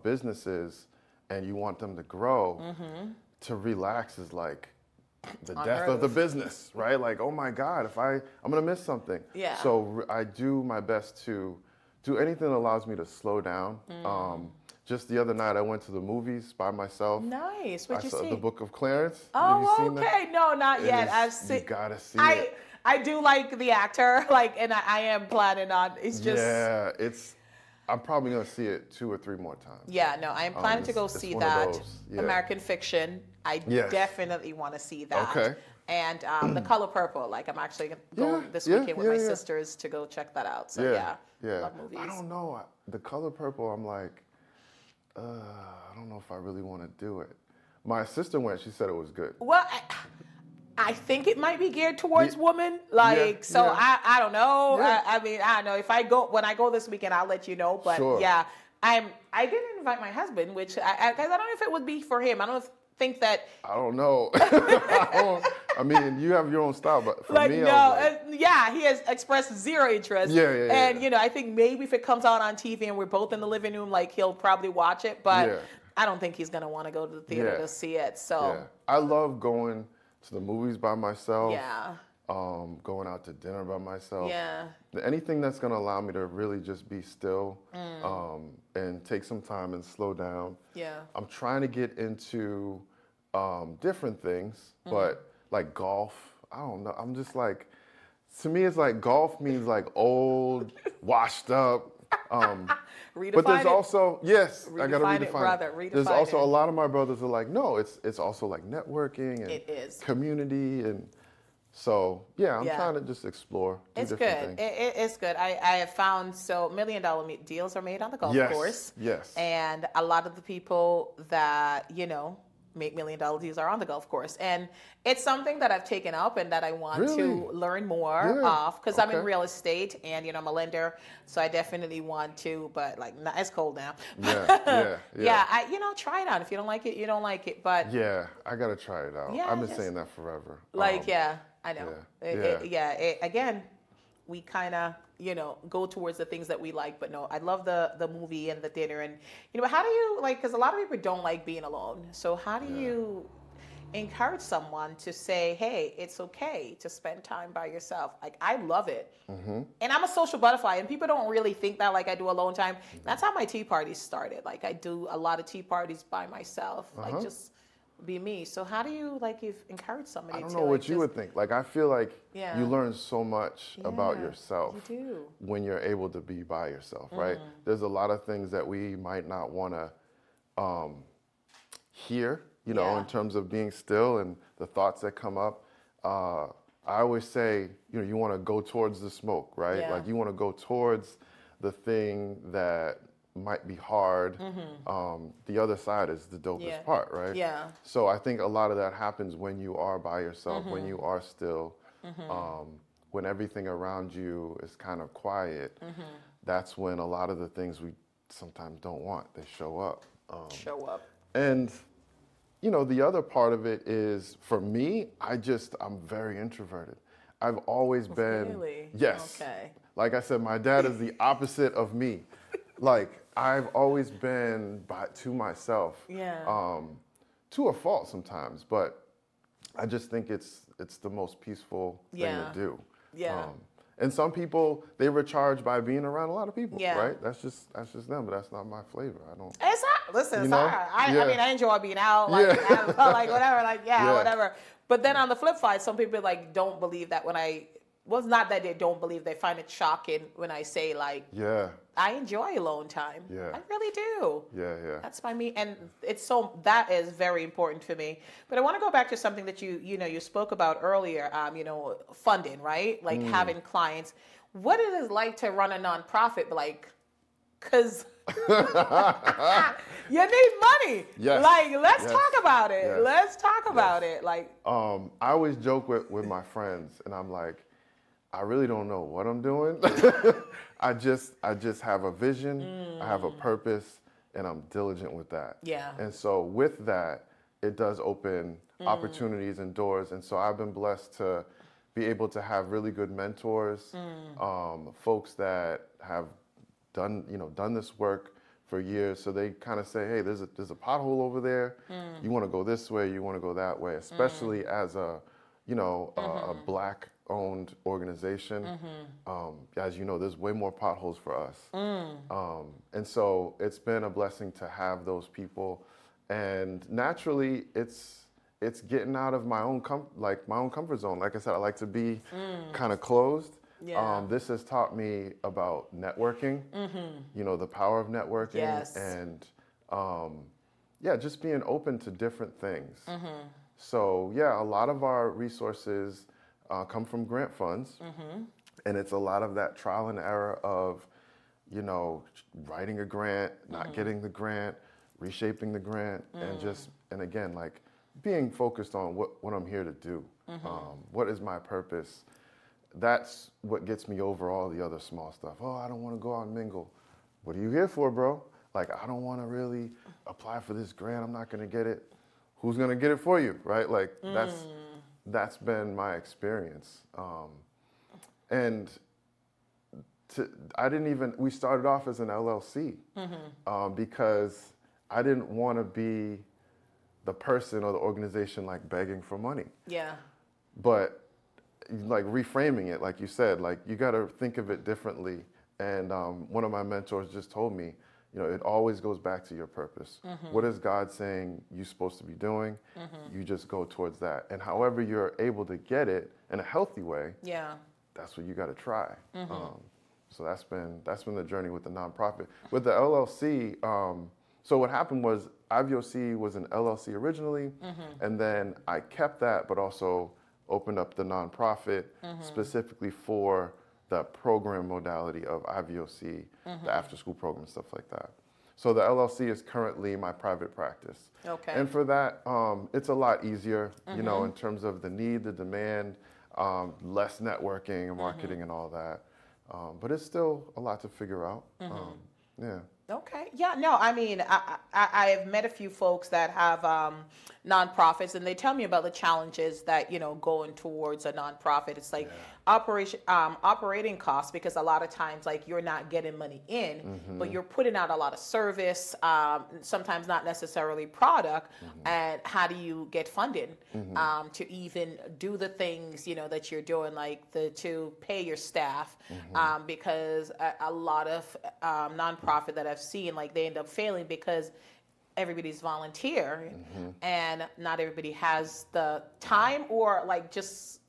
businesses and you want them to grow, to relax is like the death of the business, right? Like, oh my God, I'm going to miss something. Yeah. So I do my best to do anything that allows me to slow down. Just the other night, I went to the movies by myself. Nice. What'd you see? The Book of Clarence. Oh, Have you seen okay. that? No, not yet. I've seen. You gotta see it. I do like the actor, and I am planning on. It's just. Yeah, I'm probably gonna see it 2 or 3 more times. Yeah, no, I am planning to go see that. American Fiction. I definitely want to see that. Okay. And The Color Purple. Like I'm actually going this weekend with my sisters to go check that out. So yeah. Love movies. I don't know. The Color Purple. I'm like, I don't know if I really want to do it. My sister went. She said it was good. Well, I think it might be geared towards women. I don't know. Yeah. I don't know. When I go this weekend, I'll let you know. But I didn't invite my husband, which because I don't know if it would be for him. I don't think that. I don't know. You have your own style, but for me, he has expressed zero interest. And I think maybe if it comes out on TV and we're both in the living room, like he'll probably watch it. But I don't think he's gonna want to go to the theater to see it. So I love going to the movies by myself. Yeah. Going out to dinner by myself. Yeah. Anything that's gonna allow me to really just be still and take some time and slow down. Yeah. I'm trying to get into different things, but like golf, I don't know. I'm just like, to me, it's like golf means like old, washed up. But there's also, I gotta redefine it. Brother, there's also a lot of my brothers are like, no, it's also like networking and it is. community and. So, I'm trying to just explore. It's good. It's good. I have found $1 million deals are made on the golf course. Yes. And a lot of the people that, make $1 million deals are on the golf course. And it's something that I've taken up and that I want Really? to learn more Yeah. of, because I'm in Okay. real estate and, I'm a lender. So I definitely want to, but like, not, it's cold now. Yeah. Yeah, try it out. If you don't like it, you don't like it. But Yeah, I gotta try it out. Yeah, I've been just- saying that forever. I know. yeah. Again, we kind of, go towards the things that we like. But no, I love the movie and the dinner. And, how do you, like, because a lot of people don't like being alone. So how do you encourage someone to say, hey, it's okay to spend time by yourself? Like, I love it. Mm-hmm. And I'm a social butterfly, and people don't really think that, like, I do alone time. That's how my tea parties started. Like, I do a lot of tea parties by myself, like, just be me. So how do you, like, encourage somebody I don't to, know like, what you would think. Like, I feel like Yeah. you learn so much about Yeah, yourself you do. when you're able to be by yourself, right? There's a lot of things that we might not want to hear, Yeah. in terms of being still and the thoughts that come up. I always say, you want to go towards the smoke, right? Yeah. Like, you want to go towards the thing that might be hard. The other side is the dopest Yeah. part, right? Yeah. So I think a lot of that happens when you are by yourself, when you are still, when everything around you is kind of quiet. That's when a lot of the things we sometimes don't want, they show up. Show up. And the other part of it is, for me, I'm very introverted. I've always been, Really? yes. Okay. Like I said, my dad is the opposite of me. Like, I've always been to myself. Yeah. To a fault sometimes, but I just think it's the most peaceful thing Yeah. to do. Yeah. And some people, they recharge by being around a lot of people, Yeah. right? That's just them, but that's not my flavor. I don't. It's not. Listen, it's know? all right. I Yeah. mean, I enjoy being out, like, Yeah. having fun, like, whatever, like, Yeah. whatever. But then on the flip side, some people, like, don't believe that when it's not that they don't believe, they find it shocking when I say, like, Yeah. I enjoy alone time. Yeah. I really do. Yeah. That's by me, and that is very important for me. But I want to go back to something that you spoke about earlier. Funding, right? Like having clients. What it is like to run a nonprofit, like, because you need money. Yes. Like, let's Yes. talk about it. Yes. Let's talk about it. Like, I always joke with my friends, and I'm like, I really don't know what I'm doing. I just have a vision, I have a purpose, and I'm diligent with that. Yeah. And so with that, it does open opportunities and doors. And so I've been blessed to be able to have really good mentors, folks that have done this work for years. So they kind of say, hey, there's a pothole over there. You want to go this way, you want to go that way, especially as a Black-owned organization. As you know, there's way more potholes for us. And so it's been a blessing to have those people. And naturally, it's getting out of my own comfort zone. Like I said, I like to be kind of closed. Yeah. This has taught me about networking, the power of networking. Yes. And just being open to different things. So a lot of our resources come from grant funds. And it's a lot of that trial and error of, writing a grant, not getting the grant, reshaping the grant, and again, like, being focused on what I'm here to do. What is my purpose? That's what gets me over all the other small stuff. Oh, I don't want to go out and mingle. What are you here for, bro? Like, I don't want to really apply for this grant. I'm not going to get it. Who's going to get it for you, right? Like, that's been my experience. And we started off as an LLC because I didn't want to be the person or the organization, like, begging for money. yeah. But, like, reframing it, like you said, like, you got to think of it differently. And one of my mentors just told me, it always goes back to your purpose. What is God saying you're supposed to be doing? You just go towards that. And however you're able to get it in a healthy way, that's what you got to try. So that's been the journey with the nonprofit. With the LLC, so what happened was IVOC was an LLC originally, and then I kept that, but also opened up the nonprofit specifically for the program modality of IVOC, the after-school program, stuff like that. So the LLC is currently my private practice. Okay. And for that, it's a lot easier, you know, in terms of the need, the demand, less networking and marketing and all that. But it's still a lot to figure out. Yeah. Okay. Yeah. No. I mean, I have met a few folks that have nonprofits, and they tell me about the challenges that going towards a nonprofit. It's like operating costs, because a lot of times, like, you're not getting money in, but you're putting out a lot of service. Sometimes not necessarily product. And how do you get funding to even do the things that you're doing, like to pay your staff? Because a lot of nonprofit that I've seen, like, they end up failing because everybody's volunteer and not everybody has the time, or like just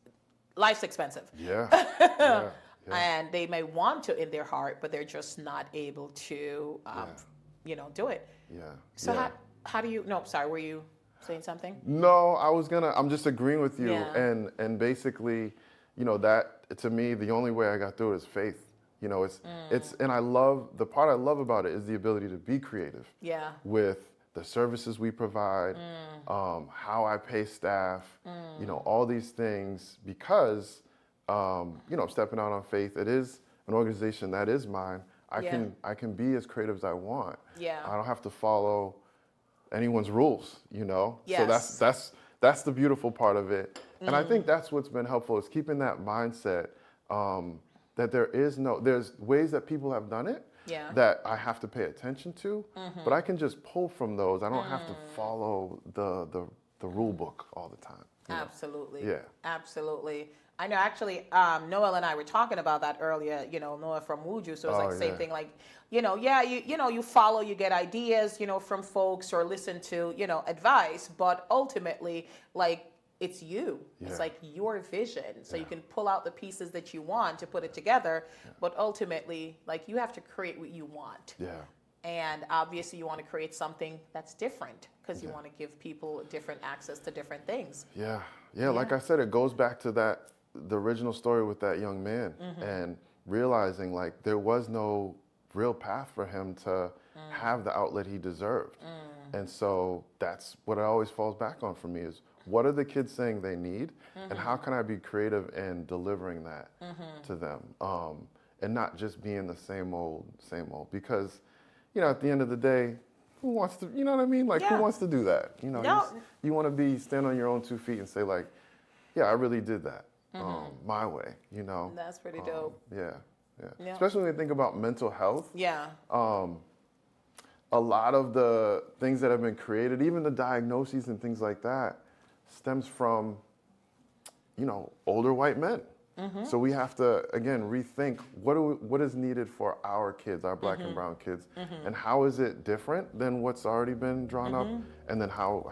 life's expensive. Yeah. Yeah. And they may want to in their heart, but they're just not able to do it. Yeah. So yeah. how do you sorry, were you saying something? No, I'm just agreeing with you. Yeah. And basically, that to me, the only way I got through it is faith. And the part I love about it is the ability to be creative. Yeah. With the services we provide, how I pay staff, all these things, because, I'm stepping out on faith. It is an organization that is mine. I can be as creative as I want. Yeah. I don't have to follow anyone's rules, Yes. So that's the beautiful part of it. And I think that's what's been helpful, is keeping that mindset, that there's ways that people have done it that I have to pay attention to, but I can just pull from those. I don't have to follow the rule book all the time. Absolutely. Yeah. Absolutely. I know, actually, Noel and I were talking about that earlier, Noah from Wuju. So it's like same thing, like, you follow, you get ideas, from folks, or listen to, advice, but ultimately, like, it's you. Yeah. It's like your vision. So you can pull out the pieces that you want to put it together, but ultimately, like, you have to create what you want. Yeah. And obviously you want to create something that's different, because you want to give people different access to different things. Yeah. Yeah. Like I said, it goes back to the original story with that young man, and realizing, like, there was no real path for him to have the outlet he deserved. And so that's what it always falls back on for me, is what are the kids saying they need, and how can I be creative in delivering that to them, and not just being the same old, because, at the end of the day, who wants to, you know what I mean? Like, who wants to do that? You want to stand on your own 2 feet and say, like, yeah, I really did that my way, That's pretty dope. Yeah. Especially when you think about mental health. Yeah. A lot of the things that have been created, even the diagnoses and things like that, stems from, older white men. So we have to, again, rethink what is needed for our kids, our black and brown kids, and how is it different than what's already been drawn up, and then how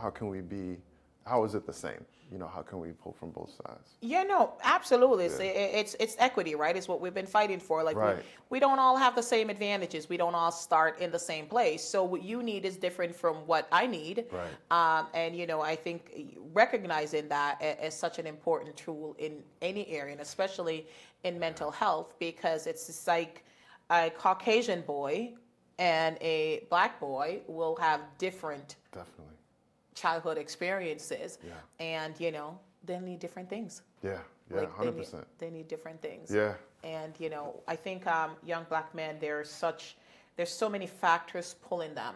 is it the same? How can we pull from both sides? Yeah, no, absolutely. It's equity, right? It's what we've been fighting for. Like, we don't all have the same advantages. We don't all start in the same place. So what you need is different from what I need. Right. And I think recognizing that is such an important tool in any area, and especially in mental health, because it's just like a Caucasian boy and a black boy will have different childhood experiences, and they need different things. Yeah, like 100%. They need different things. Yeah. And I think young black men, there's so many factors pulling them,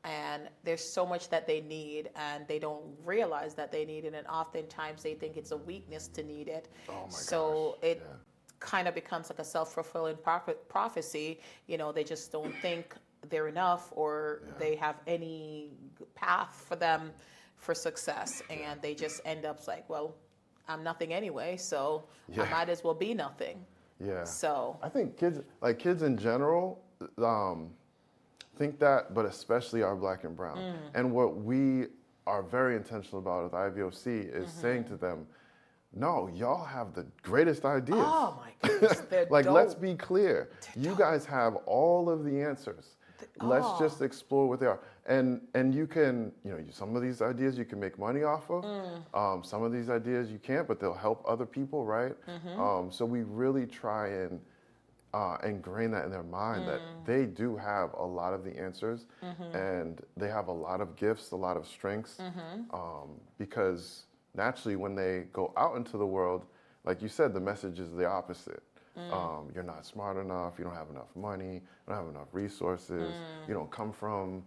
and there's so much that they need, and they don't realize that they need it, and oftentimes they think it's a weakness to need it. Oh my gosh. So it kind of becomes like a self-fulfilling prophecy. They just don't think they're enough, or they have any path for them for success, and they just end up like, well, I'm nothing anyway, so I might as well be nothing. Yeah. So I think kids in general think that, but especially our black and brown. And what we are very intentional about with IVOC is saying to them, no, y'all have the greatest ideas. Oh my goodness, they're like, dope. let's be clear. You guys have all of the answers. Let's just explore what they are. And you can, some of these ideas you can make money off of. Some of these ideas you can't, but they'll help other people, right? So we really try and ingrain that in their mind that they do have a lot of the answers and they have a lot of gifts, a lot of strengths, because naturally when they go out into the world, like you said, the message is the opposite. You're not smart enough, you don't have enough money, you don't have enough resources, you don't come from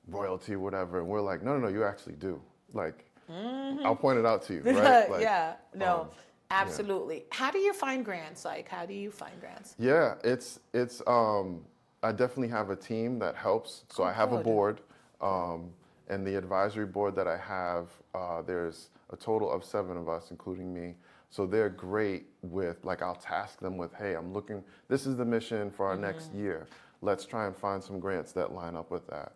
royalty, whatever. And we're like, no, you actually do. Like, I'll point it out to you, right? Like, yeah, no, absolutely. Yeah. How do you find grants? Like, how do you find grants? Yeah, it's I definitely have a team that helps. So I have a board, and the advisory board that I have, there's a total of 7 of us, including me. So they're great with, like, I'll task them with, hey, this is the mission for our next year. Let's try and find some grants that line up with that.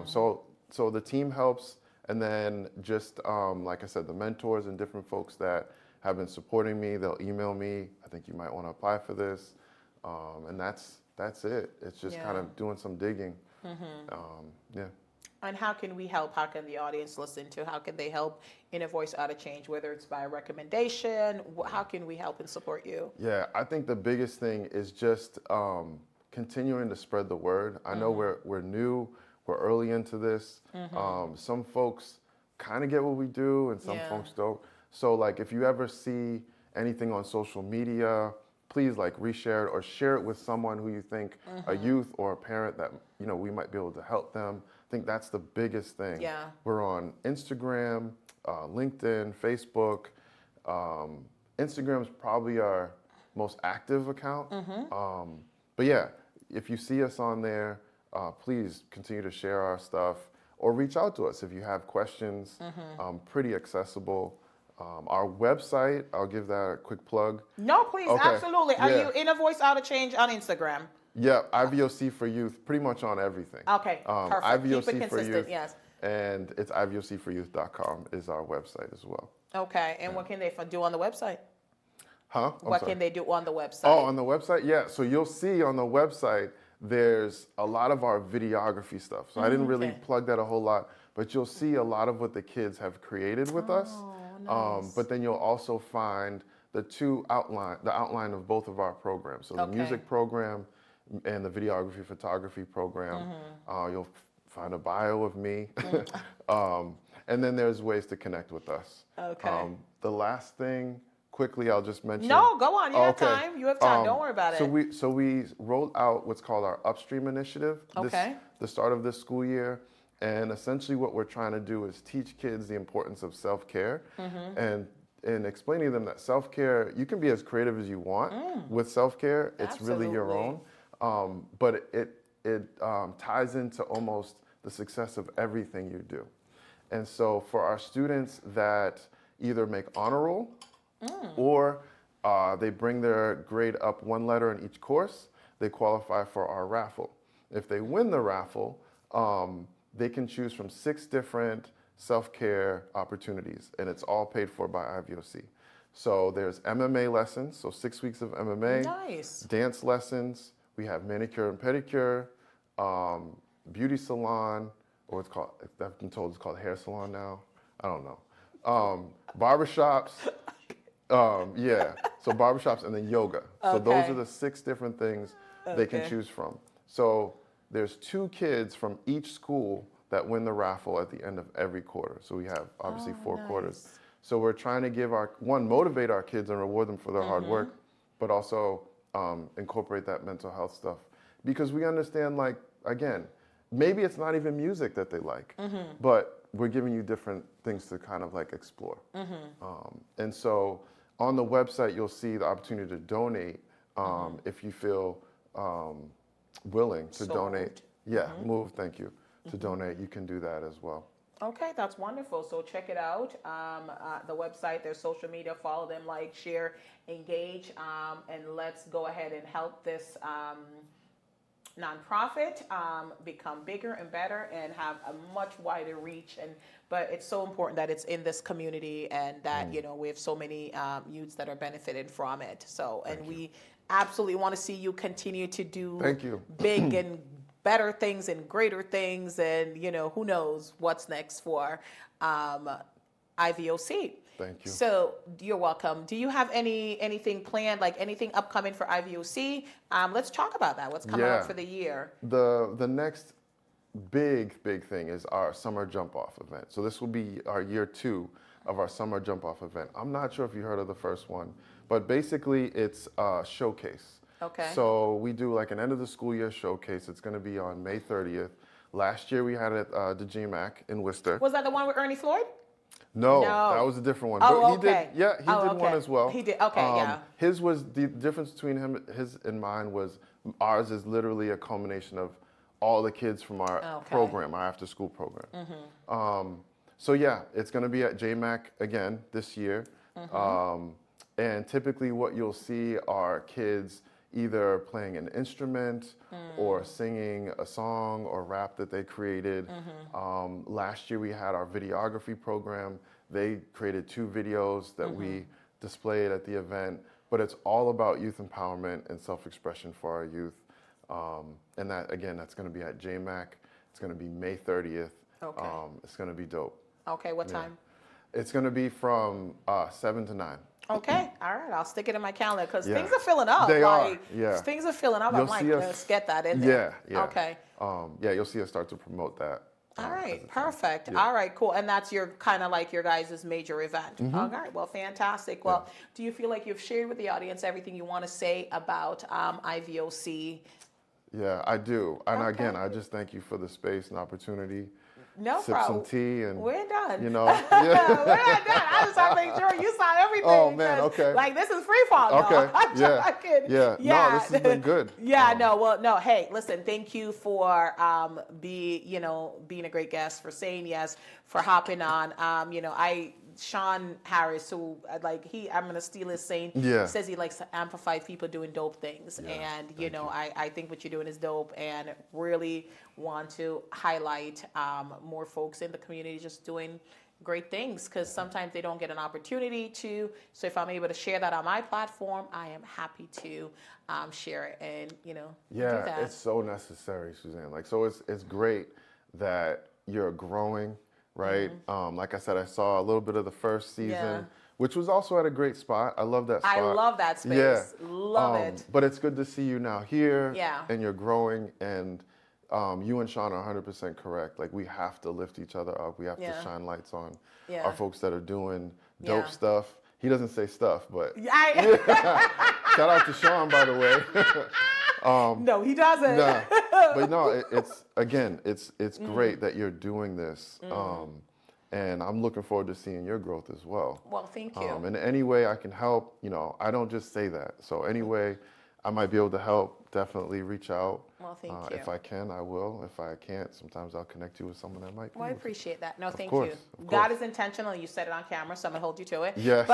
So the team helps. And then just, like I said, the mentors and different folks that have been supporting me, they'll email me, I think you might want to apply for this. And that's it. It's just kind of doing some digging. Yeah. And how can we help? How can the audience listen to? How can they help Inner Voice Outer Change, whether it's by recommendation? How can we help and support you? Yeah, I think the biggest thing is just continuing to spread the word. I know we're new. We're early into this. Some folks kind of get what we do and some folks don't. So like if you ever see anything on social media, please like reshare it or share it with someone who you think, a youth or a parent that, we might be able to help them. I think that's the biggest thing. Yeah. We're on Instagram, LinkedIn, Facebook. Instagram's probably our most active account. But yeah, if you see us on there, please continue to share our stuff or reach out to us if you have questions. Pretty accessible. Our website, I'll give that a quick plug. No, please, absolutely. Are you Inner Voice Outer Change on Instagram? Yeah, IVOC for Youth, pretty much on everything. Okay, perfect. IVOC Keep it for consistent, Youth, yes. And it's IVOCforyouth.com is our website as well. Okay, and what can they do on the website? Huh? What can they do on the website? Oh, on the website? Yeah, so you'll see on the website, there's a lot of our videography stuff. So I didn't really plug that a whole lot, but you'll see a lot of what the kids have created with us. Nice. But then you'll also find the outline of both of our programs. So the music program and the videography photography program. You'll find a bio of me. And then there's ways to connect with us. Okay. The last thing, quickly, I'll just mention. No, go on. You have time. You have time. Don't worry about it. So we rolled out what's called our Upstream Initiative. The start of this school year. And essentially what we're trying to do is teach kids the importance of self-care and explaining to them that self-care, you can be as creative as you want with self-care. It's really your own. But it ties into almost the success of everything you do. And so for our students that either make honor roll or they bring their grade up 1 letter in each course, they qualify for our raffle. If they win the raffle, they can choose from 6 different self-care opportunities, and it's all paid for by IVOC. So there's MMA lessons, so 6 weeks of MMA. Nice. Dance lessons. We have manicure and pedicure, beauty salon, or it's called, I've been told it's called hair salon now. I don't know. Barbershops. So barbershops and then yoga. So those are the 6 different things they can choose from. So there's 2 kids from each school that win the raffle at the end of every quarter. So we have obviously 4 quarters. So we're trying to motivate our kids and reward them for their hard work, but also incorporate that mental health stuff. Because we understand, like, again, maybe it's not even music that they like, but we're giving you different things to kind of like explore. And so on the website, you'll see the opportunity to donate if you feel willing to donate. Thank you. To donate, you can do that as well. Okay, that's wonderful. So check it out. The website, their social media, follow them, like, share, engage, and let's go ahead and help this nonprofit become bigger and better and have a much wider reach. But it's so important that it's in this community and that we have so many youths that are benefiting from it. So we absolutely want to see you continue to do big and better things and greater things, and who knows what's next for IVOC. Thank you. So you're welcome. Do you have anything planned, like anything upcoming for IVOC? Let's talk about that. What's coming up for the year? The next big thing is our summer jump off event. So this will be our year 2 of our summer jump off event. I'm not sure if you heard of the first one, but basically it's a showcase. Okay. So we do like an end of the school year showcase. It's going to be on May 30th. Last year we had it at the GMAC in Worcester. Was that the one with Ernie Floyd? No, that was a different one. Oh, but he okay. did, he did one as well. He did, okay, His was, the difference between his and mine was, ours is literally a culmination of all the kids from our program, our after school program. So yeah, it's gonna be at JMAC again this year. And typically what you'll see are kids either playing an instrument or singing a song or rap that they created. Last year we had our videography program. They created 2 videos that we displayed at the event, but it's all about youth empowerment and self-expression for our youth. And that, again, that's gonna be at JMAC. It's gonna be May 30th. Okay. It's gonna be dope. Okay, what time? It's gonna be from 7 to 9. Okay, all right. I'll stick it in my calendar because things are filling up. They are. Things are filling up. I'm like, let's get that in there. Okay. You'll see us start to promote that. All right, perfect. All right, cool. And that's your kind of like your guys' major event. All right, well, fantastic. Well, do you feel like you've shared with the audience everything you want to say about IVOC? Yeah, I do. And again, I just thank you for the space and opportunity. No Sip problem. some tea and we're done. You know, we're not done. I just want to make sure you saw everything. Oh man, okay. Like this is free fall. Okay. Yeah. No, this has been good. No. Hey, listen. Thank you for being a great guest, for saying yes, for hopping on. Sean Harris, who I'm gonna steal his saying. Says he likes to amplify people doing dope things, and I think what you're doing is dope, and really want to highlight more folks in the community just doing great things, because sometimes they don't get an opportunity to. So if I'm able to share that on my platform, I am happy to share it and do that. It's so necessary, Suzanne. So it's great that you're growing. Right. Like I said, I saw a little bit of the first season, which was also at a great spot. I love that spot. I love that space. Yeah. Love it. But it's good to see you now here. Yeah. And you're growing. And you and Sean are 100% correct. Like, we have to lift each other up. We have to shine lights on our folks that are doing dope stuff. He doesn't say stuff, but shout out to Sean, by the way. No, he doesn't. Nah. But no, it's great that you're doing this, and I'm looking forward to seeing your growth as well. Well, thank you. In any way I can help, I don't just say that. So any way I might be able to help, definitely reach out. Well, thank you. If I can, I will. If I can't, sometimes I'll connect you with someone that might. Well, I appreciate that. No, thank course, you. God is intentional. You said it on camera, so I'm gonna hold you to it. Yes.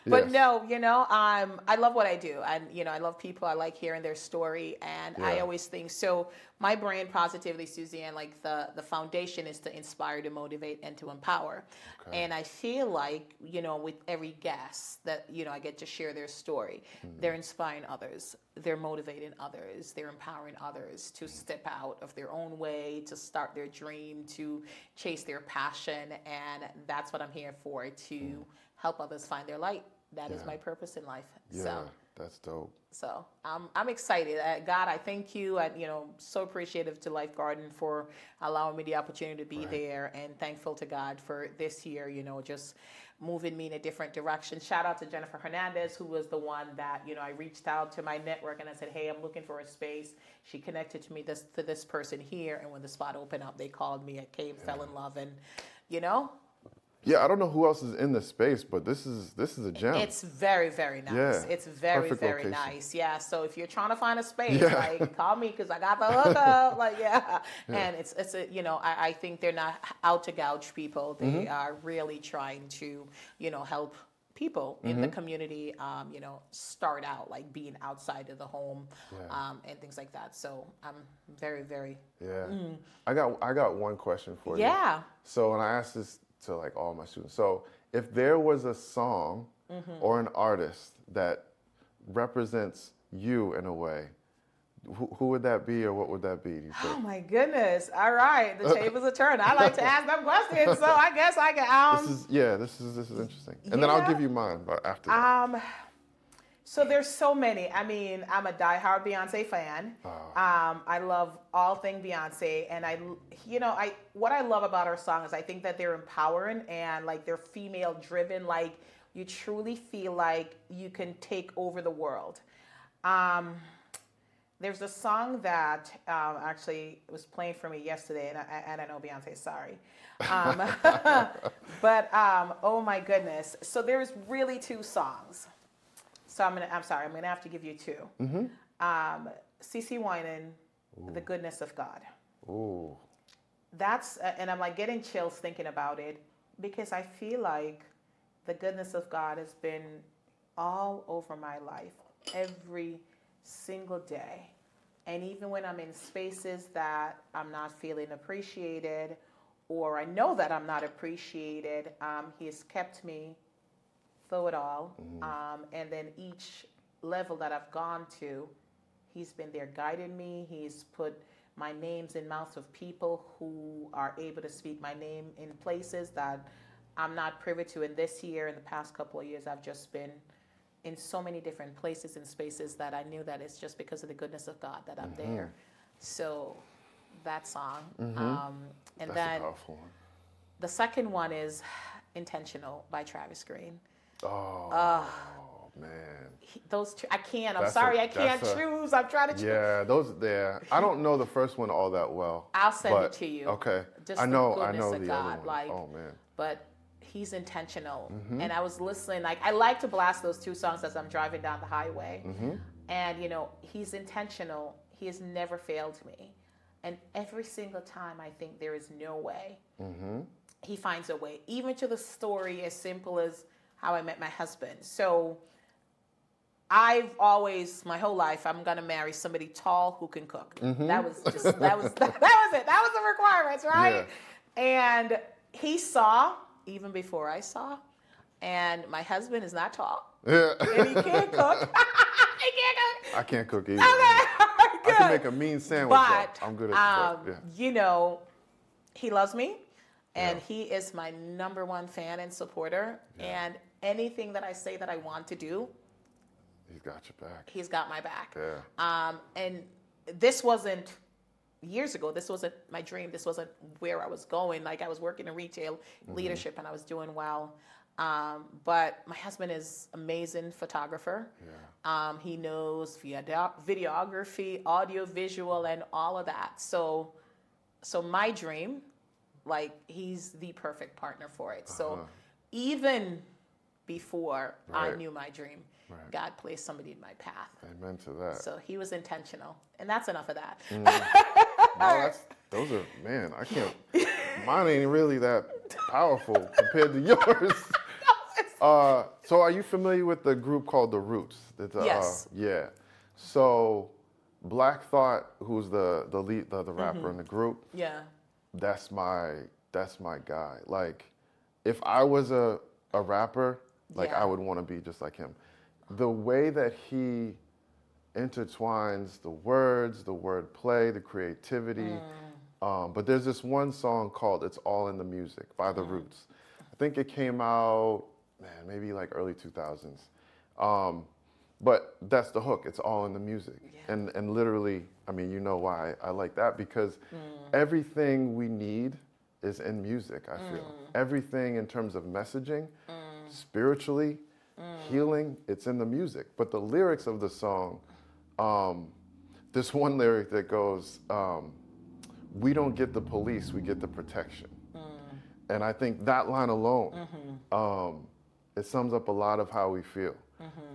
But no, I love what I do, and I love people. I like hearing their story, and I always think so. My brand, Positively Suzanne, like the foundation is to inspire, to motivate, and to empower. Okay. And I feel like with every guest that I get to share their story, they're inspiring others, they're motivating others, they're empowering others to step out of their own way, to start their dream, to chase their passion, and that's what I'm here for, to help others find their light. That is my purpose in life. Yeah, so, that's dope. So I'm excited. God, I thank you. And, so appreciative to Life Garden for allowing me the opportunity to be there, and thankful to God for this year, just moving me in a different direction. Shout out to Jennifer Hernandez, who was the one that, I reached out to my network and I said, hey, I'm looking for a space. She connected to me to this person here. And when the spot opened up, they called me. I came, fell in love, and, Yeah, I don't know who else is in this space, but this is a gem. It's very, very nice. Yeah, it's very, perfect very location. nice. Yeah. So if you're trying to find a space, call me, because I got the hookup. And it's I think they're not out to gouge people. They are really trying to, help people in the community, start out like being outside of the home, and things like that. So I'm very, very. Yeah. I got one question for you. Yeah. So, and I asked this to like all my students. So if there was a song or an artist that represents you in a way, Who would that be, or what would that be? Do you Oh think? my goodness! All right, the tables are turned. I like to ask them questions, so I guess I can. This is interesting. And then I'll Yeah. give you mine after that. So there's so many. I mean, I'm a diehard Beyonce fan. I love all thing Beyonce, and what I love about her songs, I think that they're empowering and like they're female driven. Like you truly feel like you can take over the world. There's a song that actually was playing for me yesterday, and I know Beyonce, sorry. But oh my goodness. So there's really two songs. So I'm gonna have to give you two. CeCe Winans, The Goodness of God. Ooh. That's and I'm like getting chills thinking about it because I feel like the goodness of God has been all over my life every single day. And even when I'm in spaces that I'm not feeling appreciated or I know that I'm not appreciated, He has kept me through it all. And then each level that I've gone to, He's been there guiding me. He's put my names in mouths of people who are able to speak my name in places that I'm not privy to. And this year, in the past couple of years, I've just been in so many different places and spaces that I knew that it's just because of the goodness of God that I'm there. So that song. And That's then a powerful one. the second one is Intentional by Travis Green. Oh, man. Those two, I can't. I'm That's sorry, a- I can't that's a- choose. I'm trying to choose. Yeah, those there. I don't know the first one all that well. I'll send but- it to you. Okay. Just I the know goodness of the God, other one. like- Oh man. But He's intentional. And I was listening, like I like to blast those two songs as I'm driving down the highway. And He's intentional. He has never failed me. And every single time I think there is no way, He finds a way. Even to the story as simple as how I met my husband. So I've always, my whole life, I'm gonna marry somebody tall who can cook. That was it. That was the requirements, right? And he saw even before I saw. And my husband is not tall, Yeah. and he can't cook. He can't cook. I can't cook either. Okay, I good. can make a mean sandwich. But though. I'm good at the yeah. He loves me, and Yeah. he is my number one fan and supporter. Yeah. And anything that I say that I want to do, He's got your back. he's got my back. Yeah. And this wasn't years ago. This wasn't my dream. This wasn't where I was going. Like I was working in retail leadership and I was doing well. But my husband is amazing photographer. Yeah. He knows videography, audio, visual, and all of that. So my dream, like he's the perfect partner for it. So even before I Right. knew my dream, Right. God placed somebody in my path. Amen to that. So He was intentional. And that's enough of that. No, those are, man, I can't, mine ain't really that powerful compared to yours. So are you familiar with the group called The Roots? Yes. Yeah. So Black Thought, who's the lead, the rapper in the group, Yeah. that's my guy. Like, if I was a rapper, like Yeah. I would want to be just like him. The way that he intertwines the words, the wordplay, the creativity. But there's this one song called "It's All in the Music" by The Roots. I think it came out, man, maybe like early 2000s. But that's the hook. It's all in the music. Yeah. And literally, I mean, you know why I like that, because everything we need is in music, I feel. Everything in terms of messaging, spiritually, healing, it's in the music. But the lyrics of the song, this one lyric that goes, we don't get the police, we get the protection. And I think that line alone, it sums up a lot of how we feel.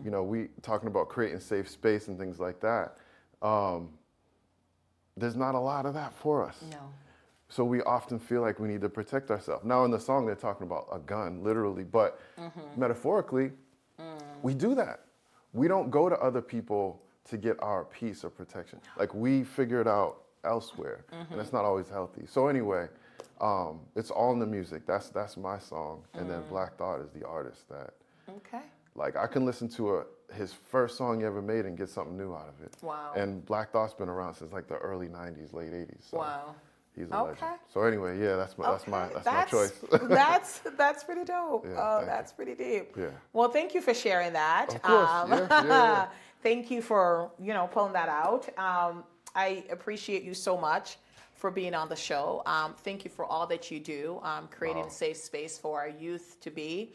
You know, we talking about creating safe space and things like that. There's not a lot of that for us. No. So we often feel like we need to protect ourselves. Now in the song, they're talking about a gun, literally, but metaphorically, we do that. We don't go to other people to get our peace or protection. Like we figure it out elsewhere, and it's not always healthy. So anyway, it's all in the music. That's my song, and then Black Thought is the artist that, Okay. like, I can listen to his first song he ever made and get something new out of it. Wow. And Black Thought's been around since like the early 90s, late 80s. So Wow. he's a legend. So anyway, yeah, that's my choice. that's pretty dope. Yeah, that's pretty deep. Yeah. Well, thank you for sharing that. Of course. Yeah. Thank you for, pulling that out. I appreciate you so much for being on the show. Thank you for all that you do, creating a safe space for our youth to be.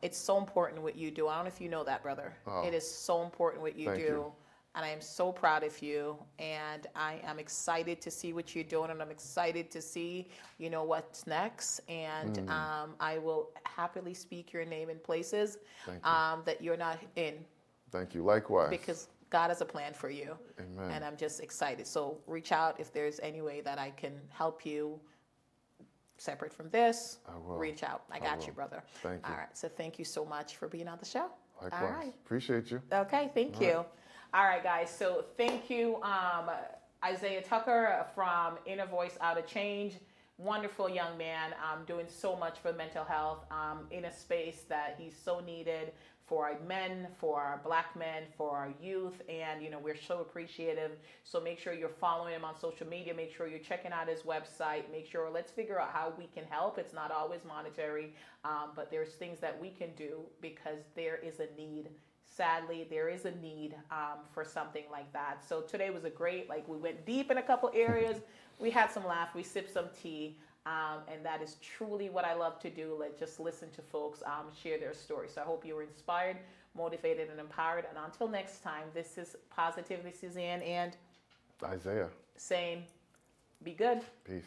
It's so important what you do. I don't know if you know that, brother. It is so important what you do. You. And I am so proud of you. And I am excited to see what you're doing. And I'm excited to see, what's next. And I will happily speak your name in places that you're not in. Thank you. Likewise. Because God has a plan for you. Amen. And I'm just excited. So reach out if there's any way that I can help you. Separate from this, I will. Reach out. I got you, brother. Thank you. All right. So thank you so much for being on the show. Likewise. All right. Appreciate you. Okay. Thank you. All right, guys. So thank you, Isiah Tucker from Inner Voice, Outer Change. Wonderful young man, doing so much for mental health in a space that he's so needed for our men, for our Black men, for our youth, and we're so appreciative. So make sure you're following him on social media. Make sure you're checking out his website. Make sure let's figure out how we can help. It's not always monetary, but there's things that we can do because there is a need. Sadly, there is a need for something like that. So today was a great, we went deep in a couple areas. We had some laugh. We sipped some tea. And that is truly what I love to do. Just listen to folks share their stories. So I hope you were inspired, motivated, and empowered. And until next time, this is Positively Suzanne and Isiah. saying, be good. Peace.